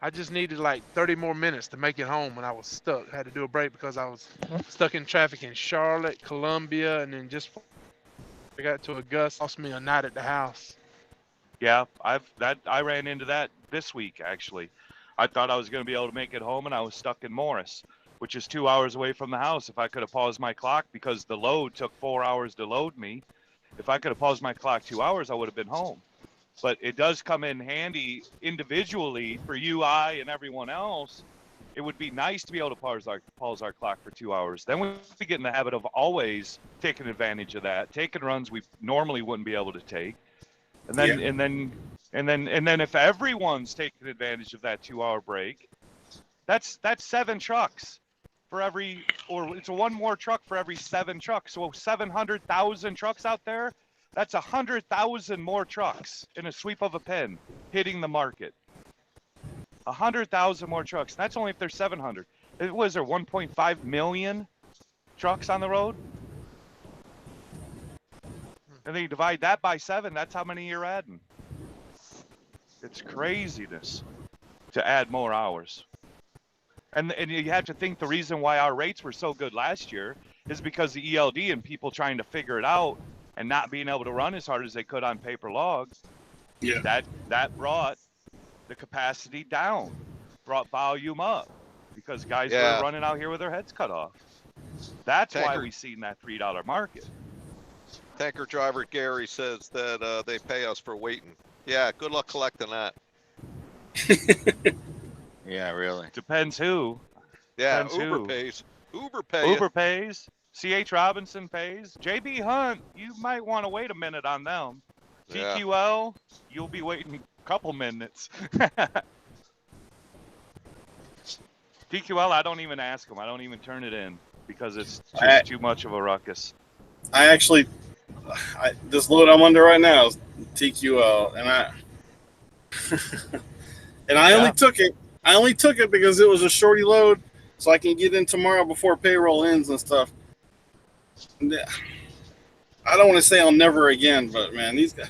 I just needed like 30 more minutes to make it home when I was stuck. I had to do a break because I was stuck in traffic in Charlotte, Columbia, and then just I got to Augusta. Lost me a night at the house. yeah, I ran into that this week actually. I thought I was going to be able to make it home, and I was stuck in Morris, which is 2 hours away from the house. If I could have paused my clock because the load took 4 hours to load me, if I could have paused my clock 2 hours, I would have been home. But it does come in handy individually for you, I, and everyone else. It would be nice to be able to pause our clock for 2 hours. Then we get in the habit of always taking advantage of that, taking runs we normally wouldn't be able to take, and then if everyone's taking advantage of that 2 hour break, that's 7 trucks for every, or it's one more truck for every 7 trucks. So 700,000 trucks out there. That's 100,000 more trucks in a sweep of a pen hitting the market. 100,000 more trucks. That's only if there's 700. Was there 1.5 million trucks on the road? And then you divide that by 7. That's how many you're adding. It's craziness to add more hours. And you have to think the reason why our rates were so good last year is because the ELD and people trying to figure it out and not being able to run as hard as they could on paper logs. Yeah. That brought the capacity down, brought volume up because guys Yeah. were running out here with their heads cut off. That's why Tanker. we seen that $3 market. Tanker driver Gary says that they pay us for waiting. Yeah, good luck collecting that. Yeah, really. Depends who. Yeah, Depends Uber who. pays. Uber pays. Uber pays. C.H. Robinson pays. J.B. Hunt, you might want to wait a minute on them. Yeah. TQL, you'll be waiting a couple minutes. TQL, I don't even ask them. I don't even turn it in because it's just too much of a ruckus. This load I'm under right now is TQL, and I only took it. I only took it because it was a shorty load, so I can get in tomorrow before payroll ends and stuff. I don't want to say I'll never again, but man, these guys.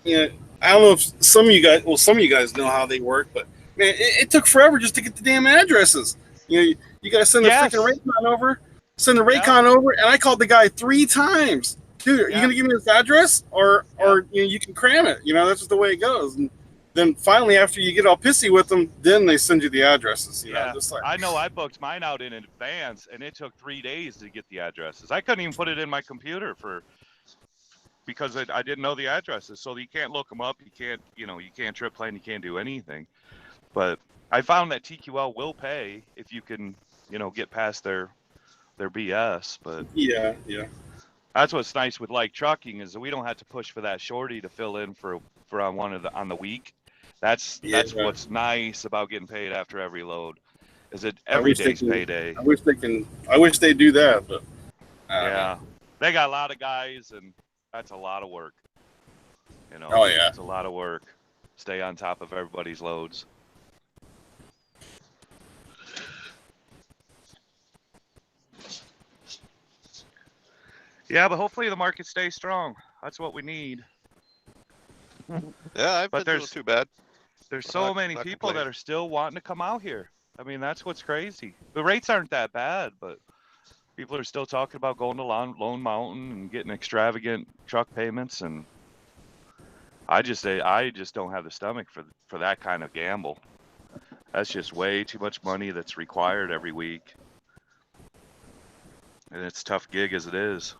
I don't know if some of you guys know how they work, but man, it took forever just to get the damn addresses. You got to send a freaking rate line over. send the Raycon over, and I called the guy 3 times. Dude, are you gonna give me this address, or you can cram it? That's just the way it goes. And then finally, after you get all pissy with them, then they send you the addresses. Just like I know I booked mine out in advance, and it took 3 days to get the addresses. I couldn't even put it in my computer because I didn't know the addresses. So you can't look them up. You can't you can't trip plan. You can't do anything. But I found that TQL will pay if you can get past their BS. But yeah. That's what's nice with like trucking is that we don't have to push for that shorty to fill in for on the week. That's what's nice about getting paid after every load, is that every day's payday. I wish they do that, but yeah, they got a lot of guys, and that's a lot of work. Oh yeah, it's a lot of work. Stay on top of everybody's loads. Yeah, but hopefully the market stays strong. That's what we need. Yeah, I've been doing too bad. There's so many people that are still wanting to come out here. I mean, that's what's crazy. The rates aren't that bad, but people are still talking about going to Lone Mountain and getting extravagant truck payments, and I just don't have the stomach for that kind of gamble. That's just way too much money that's required every week, and it's a tough gig as it is.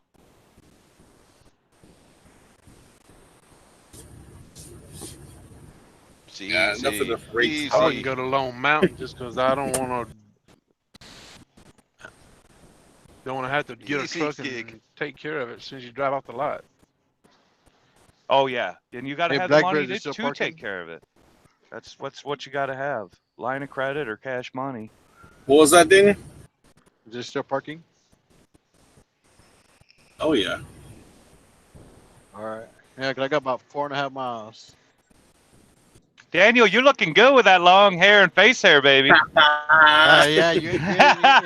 Enough of the freight. I wouldn't go to Lone Mountain just because I don't want to have to get a truck and take care of it as soon as you drive off the lot. Oh yeah, and you got to have the money to take care of it. That's what you got to have: line of credit or cash money. What was that, Daniel? Is it still parking? Oh yeah. All right. Yeah, 'cause I got about 4.5 miles. Daniel, you're looking good with that long hair and face hair, baby. Yeah, you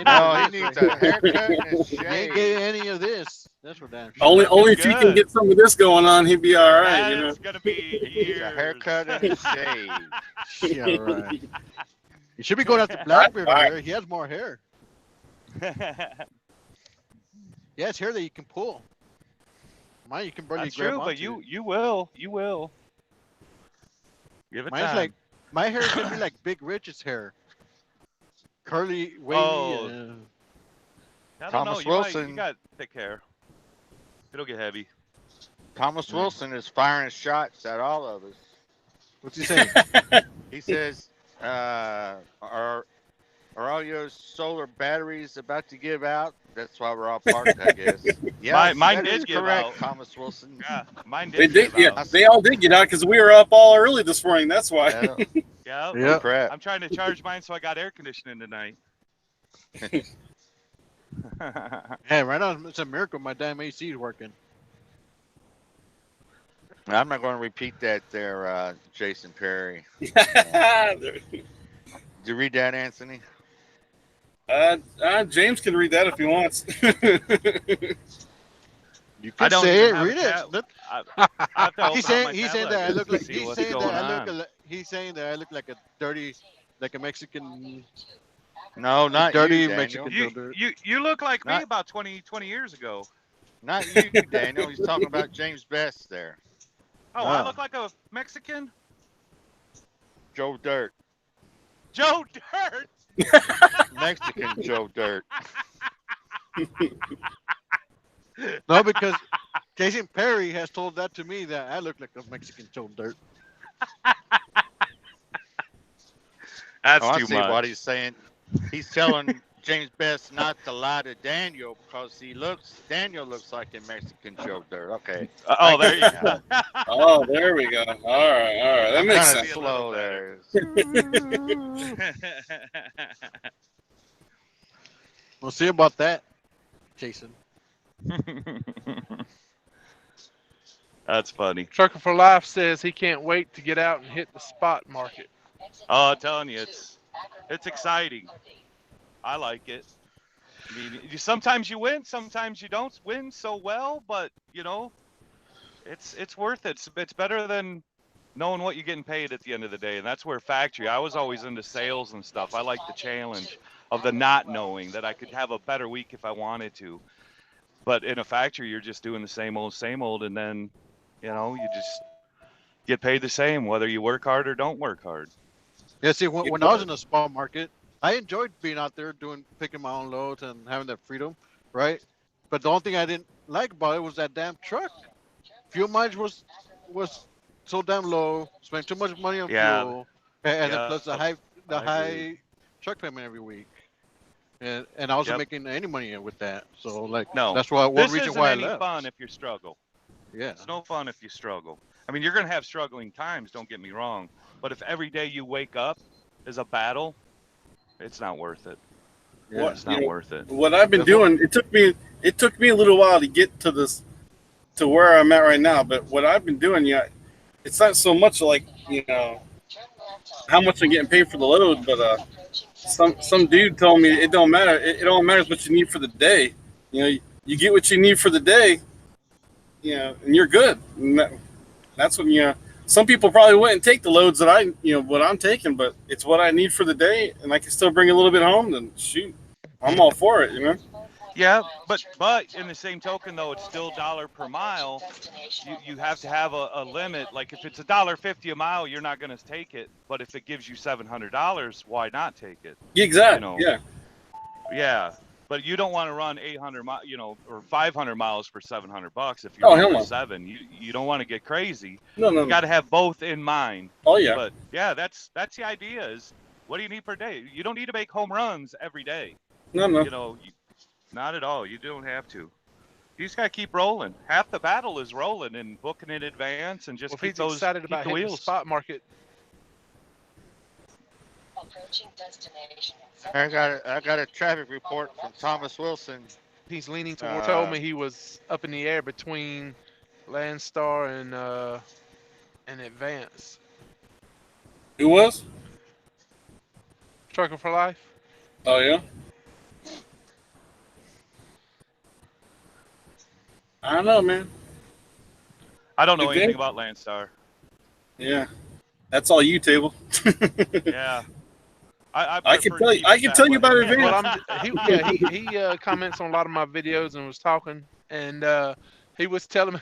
No, he needs a haircut and a ain't shave. getting any of this. That's for damn sure. Only if you can get some of this going on, he'd be all right. It's gonna be Needs a haircut and a shave. Yeah, right. You should be going after Blackbeard over there. He has more hair. He has hair that you can pull. Mine you can barely That's grab true, but onto. you will. Give it Mine's time. like, my hair is gonna be like Big Rich's hair. Curly, wavy. Oh. I don't Thomas know, Wilson. You got thick hair. It'll get heavy. Thomas Wilson is firing shots at all of us. What's he saying? He says, "Are all your solar batteries about to give out?" That's why we're all parked, I guess. Yeah, mine did give correct, out. Thomas Wilson. Yeah, mine They did. did. Yeah, they all did get out because we were up all early this morning. That's why. Yeah. Yeah. Crap. I'm trying to charge mine so I got air conditioning tonight. Hey, right now it's a miracle my damn AC is working. I'm not going to repeat that there, Jason Perry. Did you read that, Anthony? James can read that if he wants. You I can don't say it. even have Read a it. tab. Look. I have to open He's up saying my he's saying tablet that I just look to like see he's what's saying that going I look on. he's saying that I look like a dirty, like a Mexican. No, not dirty you, Daniel. Mexican. You look like me Not- about 20 years ago. Not you, Daniel. He's talking about James Best there. Oh, I look like a Mexican? Joe Dirt. Joe Dirt! Mexican Joe Dirt. No, because Jason Perry has told that to me that I look like a Mexican Joe Dirt. That's I too see much. what he's saying. He's telling James Best not to lie to Daniel because Daniel looks like a Mexican Joe Dirt. Okay. Oh, there you go. Oh, there we go. All right. That makes Kinda sense. slow there. We'll see about that, Jason. That's funny. Trucker for Life says he can't wait to get out and hit the spot market. Oh, I'm telling you, it's exciting. I like it. I mean, sometimes you win, sometimes you don't win so well, but it's worth it. It's better than knowing what you're getting paid at the end of the day, and that's where factory. I was always into sales and stuff. I like the challenge. of the not knowing that I could have a better week if I wanted to. But in a factory, you're just doing the same old, and then, you just get paid the same whether you work hard or don't work hard. Yeah, see, when I was in the spot market, I enjoyed being out there picking my own loads and having that freedom, right? But the only thing I didn't like about it was that damn truck. Fuel mileage was so damn low. Spent too much money on Yeah. fuel, and then Yeah, plus the I high agree. truck payment every week, and I wasn't Yep. making any money with that. So like, No, that's one this reason isn't why I any left. fun if you struggle. Yeah, It's no fun if you struggle. I mean, you're going to have struggling times, don't get me wrong. But if every day you wake up is a battle, it's not worth it. yeah. It's not worth it. What I've been doing, it took me a little while to get to where I'm at right now. But what I've been doing, it's not so much like how much I'm getting paid for the load, but some dude told me it don't matter. It all matters what you need for the day. You get what you need for the day, and you're good. And that's what some people probably wouldn't take the loads that what I'm taking, but it's what I need for the day, and I can still bring a little bit home. Then shoot, I'm all for it. Yeah, but in the same token, though, it's still $1 per mile. You have to have a limit. Like if it's $1.50 a mile, you're not going to take it. But if it gives you $700, why not take it? Exactly. Yeah. Yeah, but you don't want to run 800 or 500 miles for $700 if Oh, you're hell running no. 7. You don't want to get crazy. No. You got to have both in mind. Oh yeah. But yeah, that's the idea. Is what do you need per day? You don't need to make home runs every day. No. Not at all. You don't have to. You just got to keep rolling. Half the battle is rolling and booking in advance and just Well, if keep he's excited keep about the hitting the wheels. spot market, I got a traffic report from Thomas Wilson. he's leaning toward. Told me he was up in the air between Landstar and Advance. Who was? Trucker for Life. Oh yeah. I don't know, man. I don't know You anything think? about Landstar. Yeah, that's all you, Table. Yeah. I can tell you. I can tell you about Advance. Well, he comments on a lot of my videos and was talking, and he was telling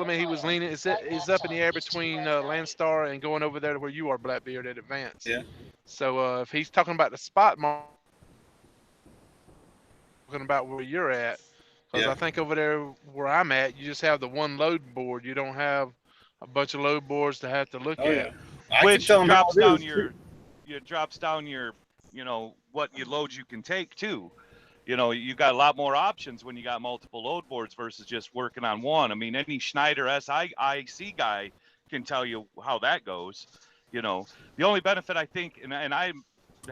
me he was leaning. He's up in the air between Landstar and going over there to where you are, Blackbeard, at Advance. Yeah. So if he's talking about the spot market, talking about where you're at, because Yeah. I think over there where I'm at, you just have the one load board. You don't have a bunch of load boards to have to look Oh at. yeah. I can Which tell 'em how drops it down is, your too. drops down your what loads you can take too. You got a lot more options when you got multiple load boards versus just working on one. I mean, any Schneider SIC guy can tell you how that goes. The only benefit I think, and I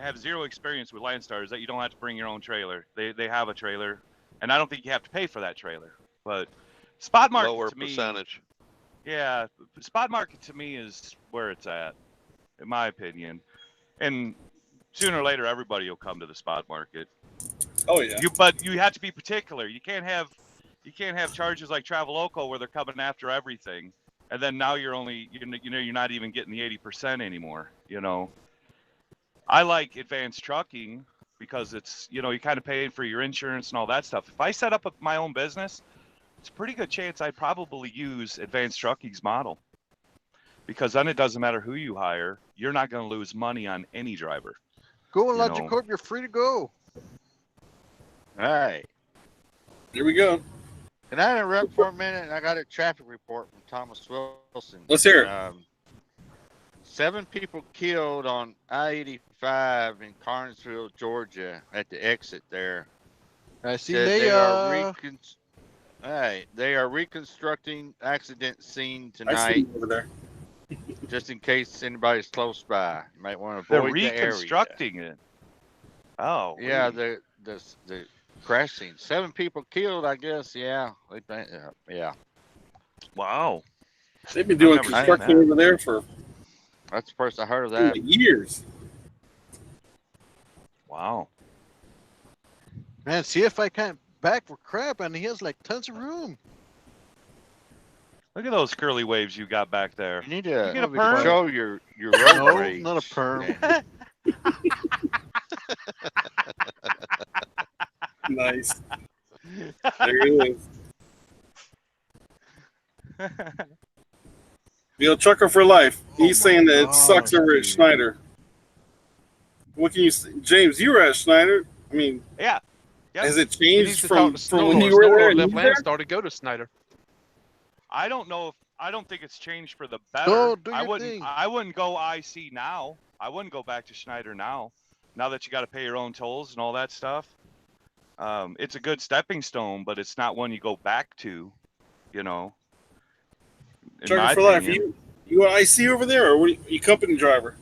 have zero experience with Landstar, is that you don't have to bring your own trailer. They have a trailer, and I don't think you have to pay for that trailer. But spot market Lower to me, percentage. yeah, spot market to me is where it's at, in my opinion. And sooner or later, everybody will come to the spot market. Oh yeah. But you have to be particular. You can't have charges like Traveloco where they're coming after everything, and then now you're not even getting the 80% anymore. I like advanced trucking because it's you kind of pay for your insurance and all that stuff. If I set up my own business, it's a pretty good chance I'd probably use advanced trucking's model, because then it doesn't matter who you hire, you're not going to lose money on any driver. Go on Logicorp, you're free to go. All right. Here we go. Can I interrupt for a minute? I got a traffic report from Thomas Wilson. Let's hear it. 7 people killed on I-85 in Carnesville, Georgia, at the exit there. I see Said they they are reconstructing accident scene I see tonight, you over there. just in case anybody's close by. You might want to They're avoid the area. reconstructing it. Oh. Yeah, really? the crash scene. 7 people killed, I guess. Yeah. Yeah. Wow. They've been doing I've never seen construction that. over there for That's the first I heard of that. years. Wow. Man, see if I can't back for crap, and he has like tons of room. Look at those curly waves you got back there. You need to get a perm? show your road No, rage. not a perm. Yeah. Nice. There he is. Bill Trucker for life. He's saying that it sucks over at dude. Schneider. What can you say? James, you were at Schneider. I mean, Yeah. Yep. has it He needs changed to from talk to when Snowlord. you were there Snowlord and left you were there? Landstar to go to Snyder. I don't know if I don't think it's changed for the better. Go do I your wouldn't. thing. I wouldn't go IC now. I wouldn't go back to Schneider now. Now that you got to pay your own tolls and all that stuff. It's a good stepping stone, but it's not one you go back to. You know. In Trucker my for life. opinion. You an IC over there, or what you company driver?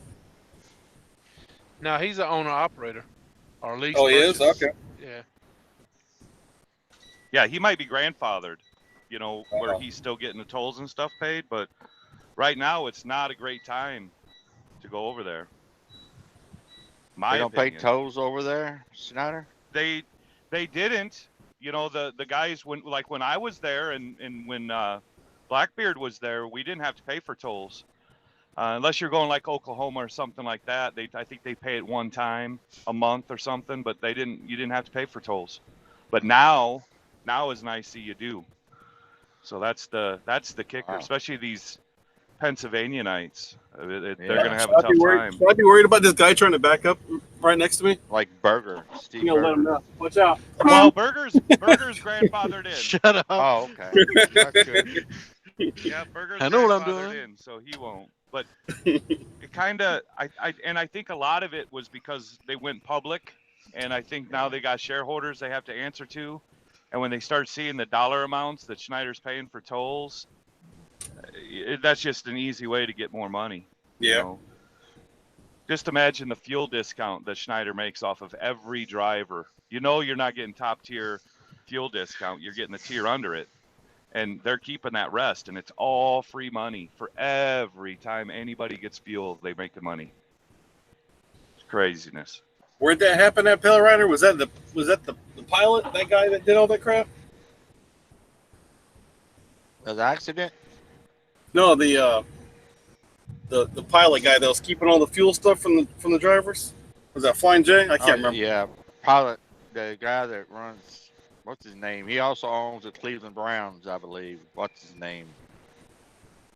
No, he's an owner operator, or lease. Oh, he is? purchase. Okay. Yeah. Yeah, he might be grandfathered. You know, where Uh-oh. he's still getting the tolls and stuff paid, but right now it's not a great time to go over there. My They don't pay opinion. tolls over there, Schneider? They didn't. You know, the guys when I was there and when Blackbeard was there, we didn't have to pay for tolls. Unless you're going like Oklahoma or something like that. I think they pay it one time a month or something, but you didn't have to pay for tolls. But now as an IC you do. So that's the kicker, Wow. especially these Pennsylvanianites. They're Yeah. gonna have Should a I tough be worried? time. Should I be worried about this guy trying to back up right next to me? Like Burger, Steve You know, let him Burger. know. Watch out. Well, Burger's grandfathered in. Shut up. Oh, okay. That's good. Yeah, Burger's I know what I'm grandfathered doing. in, so he won't. But it kind of, I think a lot of it was because they went public, and I think now they got shareholders they have to answer to, and when they start seeing the dollar amounts that Schneider's paying for tolls, that's just an easy way to get more money. You Yeah. know? Just imagine the fuel discount that Schneider makes off of every driver. You know you're not getting top tier fuel discount. You're getting the tier under it. And they're keeping that rest, and it's all free money for every time anybody gets fuel. They make the money. It's craziness. Where'd that happen at Pale Rider? Was that the pilot, that guy that did all that crap? An accident? No, the pilot guy that was keeping all the fuel stuff from the drivers. Was that Flying J? I can't remember. Yeah, pilot, the guy that runs, what's his name? He also owns the Cleveland Browns, I believe. What's his name?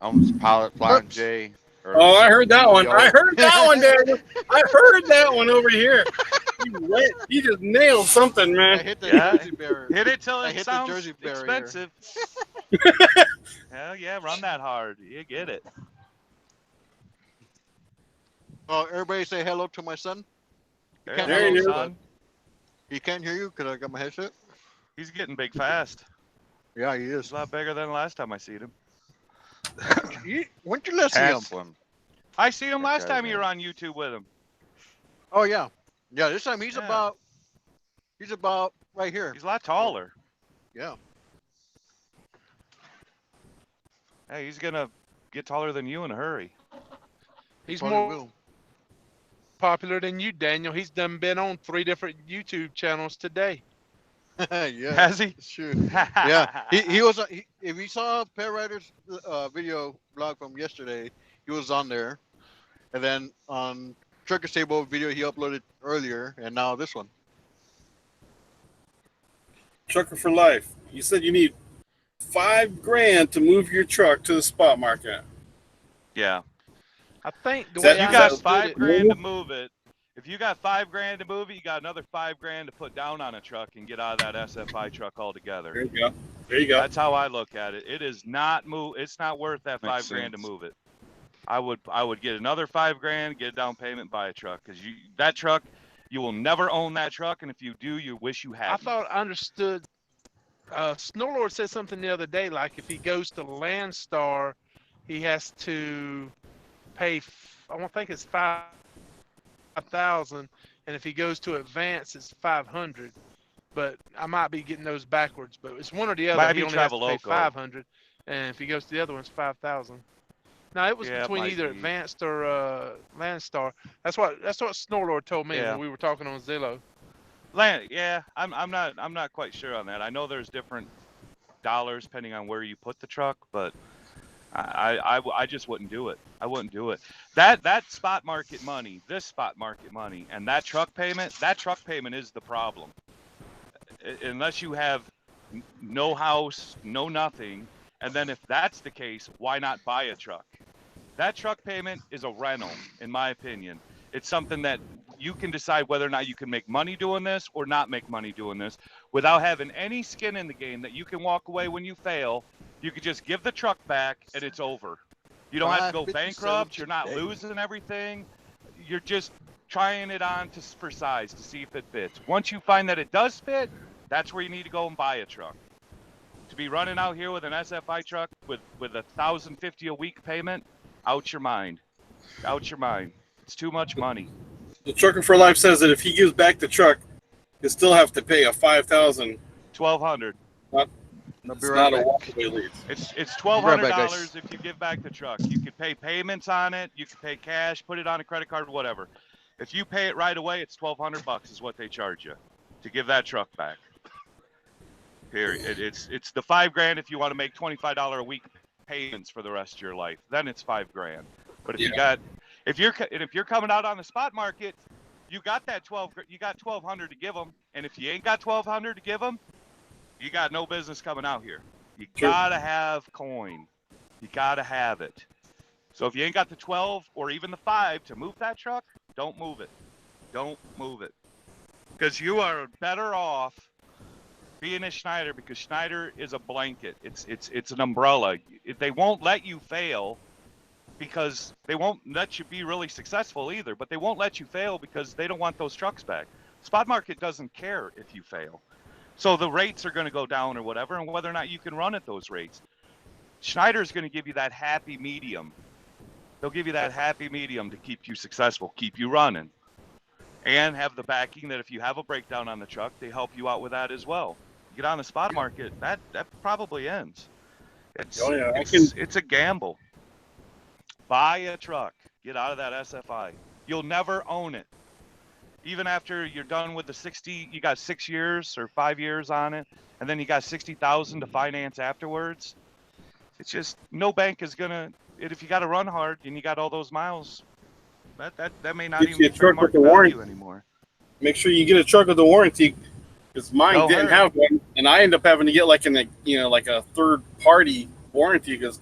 Owns Pilot Flying J. Oh, I heard that one. CEO. I heard that one, Daniel. I heard that one over here. You just nailed something, I man. hit the Yeah. Jersey barrier. Hit it till I it hit the sounds Jersey barrier. expensive. Hell yeah, run that hard. You get it. Oh, everybody say hello to my son. There There you you go, go. son. He can't hear you because I got my headset. He's getting big fast. Yeah, he He's is. a lot bigger than last time I seen him. When did you last see him? Handsome. I seen him last Okay, time you man. were on YouTube with him. Oh yeah, yeah. This time he's Yeah. about right here. He's a lot taller. Yeah. Hey, he's gonna get taller than you in a hurry. He's Probably more will. popular than you, Daniel. He's been on 3 different YouTube channels today. Yeah. Has he? It's true. Yeah. He was. If you saw Pet Rider's video blog from yesterday, he was on there, and then on Trucker Stable video he uploaded earlier, and now this one. Trucker for life. You said you need $5,000 to move your truck to the spot market. Yeah. I think the Is that- way You I got understood $5 it, grand to move it. If you got $5 grand to move it, you got another $5 grand to put down on a truck and get out of that SFI truck There altogether. you go. There you go. That's how I look at it. It is not It's not worth that Makes $5 grand to sense. move it. I would get another $5 grand, get a down payment, buy a truck, because that truck, you will never own that truck, and if you do, you wish you had. I thought I understood. Snowlord said something the other day, like if he goes to Landstar, he has to pay. I don't think it's 5,000, and if he goes to Advance, it's 500. But I might be getting those backwards. But it's one or the other. Might he be only has to pay Traveloco. 500, and if he goes to the other one, it's 5,000. No, it was Yeah, it between might either be. Advanced or Landstar. That's what Snowlord told me Yeah. when we were talking on Zillow. Yeah, I'm not quite sure on that. I know there's different dollars depending on where you put the truck, but I just wouldn't do it. I wouldn't do it. That spot market money, this spot market money, and that truck payment is the problem. unless you have no house, no nothing. And then if that's the case, why not buy a truck? That truck payment is a rental, in my opinion. It's something that you can decide whether or not you can make money doing this or not make money doing this without having any skin in the game, that you can walk away when you fail. You could just give the truck back and it's over. You don't have to go bankrupt. You're not losing everything. You're just trying it on for size to see if it fits. Once you find that it does fit, that's where you need to go and buy a truck. To be running out here with an SFI truck with $1,050 a week payment, out your mind. Out your mind. It's too much money. The Trucker for Life says that if he gives back the truck, he'll still have to pay a $5,000. $1,200. It's not a walkaway lease. It's $1,200 if you give back the truck. You can pay payments on it. You can pay cash, put it on a credit card, whatever. If you pay it right away, it's $1,200 is what they charge you to give that truck back. Period. It's the $5,000 if you want to make $25 a week payments for the rest of your life. Then it's $5,000. But if you're coming out on the spot market, you got $1,200 to give them, and if you ain't got $1,200 to give them, you got no business coming out here. You gotta have coin. You gotta have it. So if you ain't got the 12 or even the 5 to move that truck, don't move it. Don't move it. Because you are better off being a Schneider, because Schneider is a blanket. It's an umbrella. They won't let you fail because they won't let you be really successful either, but they won't let you fail because they don't want those trucks back. Spot market doesn't care if you fail. So the rates are going to go down or whatever, and whether or not you can run at those rates. Schneider's going to give you that happy medium. They'll give you that happy medium to keep you successful, keep you running, and have the backing that if you have a breakdown on the truck, they help you out with that as well. You get on the spot market, that probably ends. It's a gamble. Buy a truck. Get out of that SFI. You'll never own it. Even after you're done with the 60, you got 6 years or 5 years on it, and then you got 60,000 to finance afterwards. It's just no bank is gonna. If you got to run hard and you got all those miles, that may not even be fair market value anymore. Make sure you get a truck with a warranty, because mine didn't have one, and I ended up having to get like a third party warranty because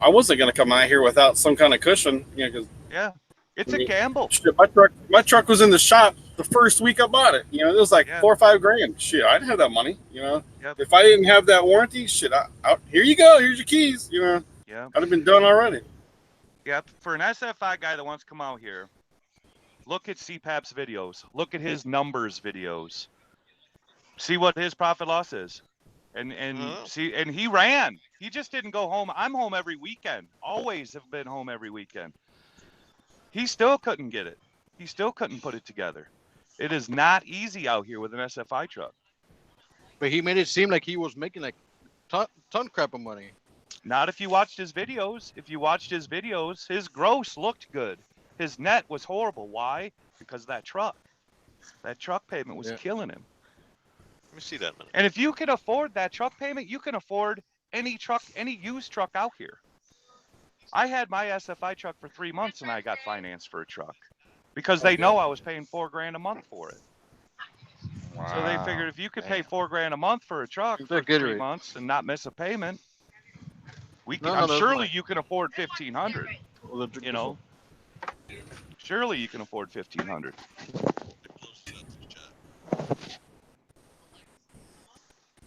I wasn't gonna come out here without some kind of cushion. It's a gamble. Shit, my truck was in the shop the first week I bought it. It was like $4 or $5,000. Shit, I didn't have that money. If I didn't have that warranty, shit, here you go. Here's your keys. I'd have been done already. Yeah, for an SFI guy that wants to come out here, look at CPAP's videos. Look at his numbers videos. See what his profit loss is, and he ran. He just didn't go home. I'm home every weekend. Always have been home every weekend. He still couldn't get it. He still couldn't put it together. It is not easy out here with an SFI truck. But he made it seem like he was making like ton crap of money. Not if you watched his videos. If you watched his videos, his gross looked good. His net was horrible. Why? Because of that truck. That truck payment was killing him. Let me see that minute. And if you can afford that truck payment, you can afford any truck, any used truck out here. I had my SFI truck for 3 months and I got financed for a truck because they know I was paying $4,000 a month for it. Wow. So they figured if you could pay $4,000 a month for a truck for 3 months and not miss a payment, surely you can afford $1,500. Surely you can afford $1,500.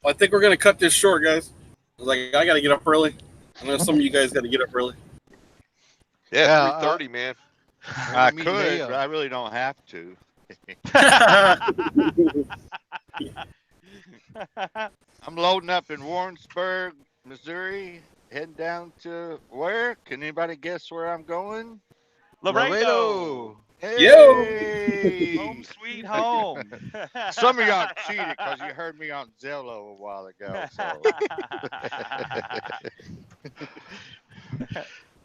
I think we're gonna cut this short, guys. I got to get up early. I know some of you guys got to get up early. Yeah, 3:30, man. I could, but I really don't have to. I'm loading up in Warrensburg, Missouri, heading down to where? Can anybody guess where I'm going? Laredo. Hey! Yo! Home sweet home. Some of y'all cheated because you heard me on Zello a while ago.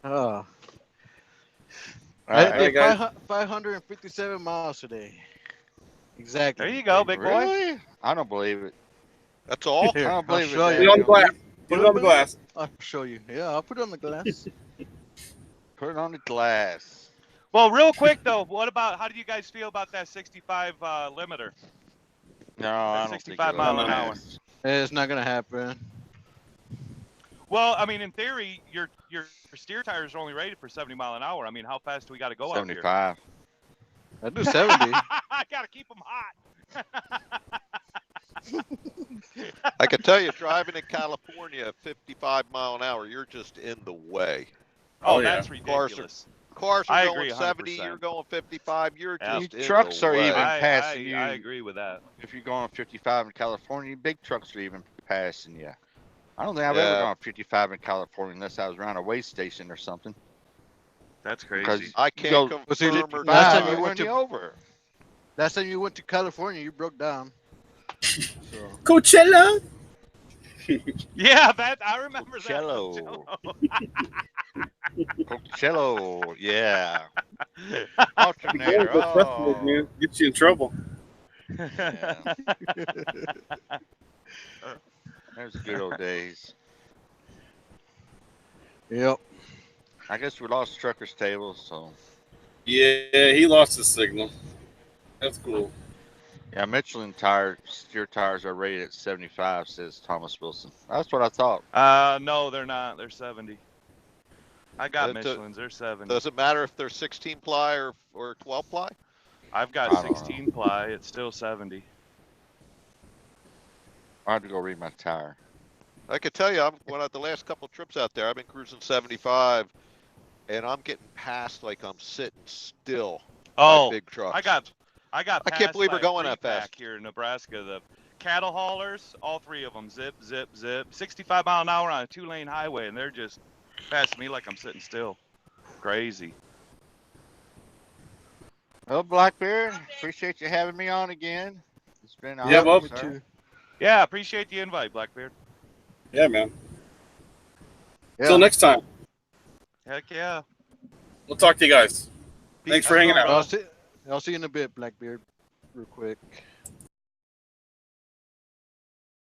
So. I did 557 miles today. Exactly. There you go, big boy. Really? I don't believe it. That's all? I don't believe it. Put it on the glass. Put it on the glass. I'll show you. Yeah, I'll put it on the glass. Put it on the glass. Well, real quick though, how do you guys feel about that 65 limiter? No, I At don't think 65 it mile will. an hour. It's not gonna happen. Well, I mean, in theory, your steer tires are only rated for 70 mile an hour. I mean, how fast do we got to go out here? 75. I do 70. I gotta keep them hot. I can tell you, driving in California at 55 mile an hour, you're just in the way. Oh, Oh, yeah. that's ridiculous. Cars are I going agree 70, 100%. you're going 55, you're Yeah. just in Trucks the are way. even passing you. I agree with that. If you're going 55 in California, big trucks are even passing you. I don't think I've ever Yeah. gone 55 in California unless I was around a way station or something. That's Because crazy. I you can't go confirm Well, see, or last 55, time deny. you you went run to- you over. Last time you went to California, you broke down. So Coachella. Yeah, that I remember Coachella. that. Coachella, yeah. Alternator, oh. Gets you in trouble. Yeah. There's the good old days. yep. I guess we lost Trucker's Table, so. Yeah, he lost his signal. That's cool. Yeah, Michelin steer tires are rated at 75, says Thomas Wilson. That's what I thought. No, they're not. They're 70. I got That- Michelin's. They're 70. Does it matter if they're 16 ply or 12 ply? I've got I don't know. 16 ply. It's still 70. I had to go read my tire. I can tell you, the last couple trips out there, I've been cruising 75, and I'm getting passed like I'm sitting still Oh, by big trucks. I got. I can't passed believe by we're a going that three-pack fast. here in Nebraska. The cattle haulers, all three of them, zip, zip, zip, 65 mile an hour on a 2-lane highway, and they're just passing me like I'm sitting still. Crazy. Well, Blackbeard, appreciate you having me on again. It's been Yeah, awesome, well, Me sir. too. Yeah, appreciate the invite, Blackbeard. Yeah, man. Yeah. Till next time. Heck yeah. We'll talk to you guys. Thanks for hanging out. I'll see you in a bit, Blackbeard. Real quick.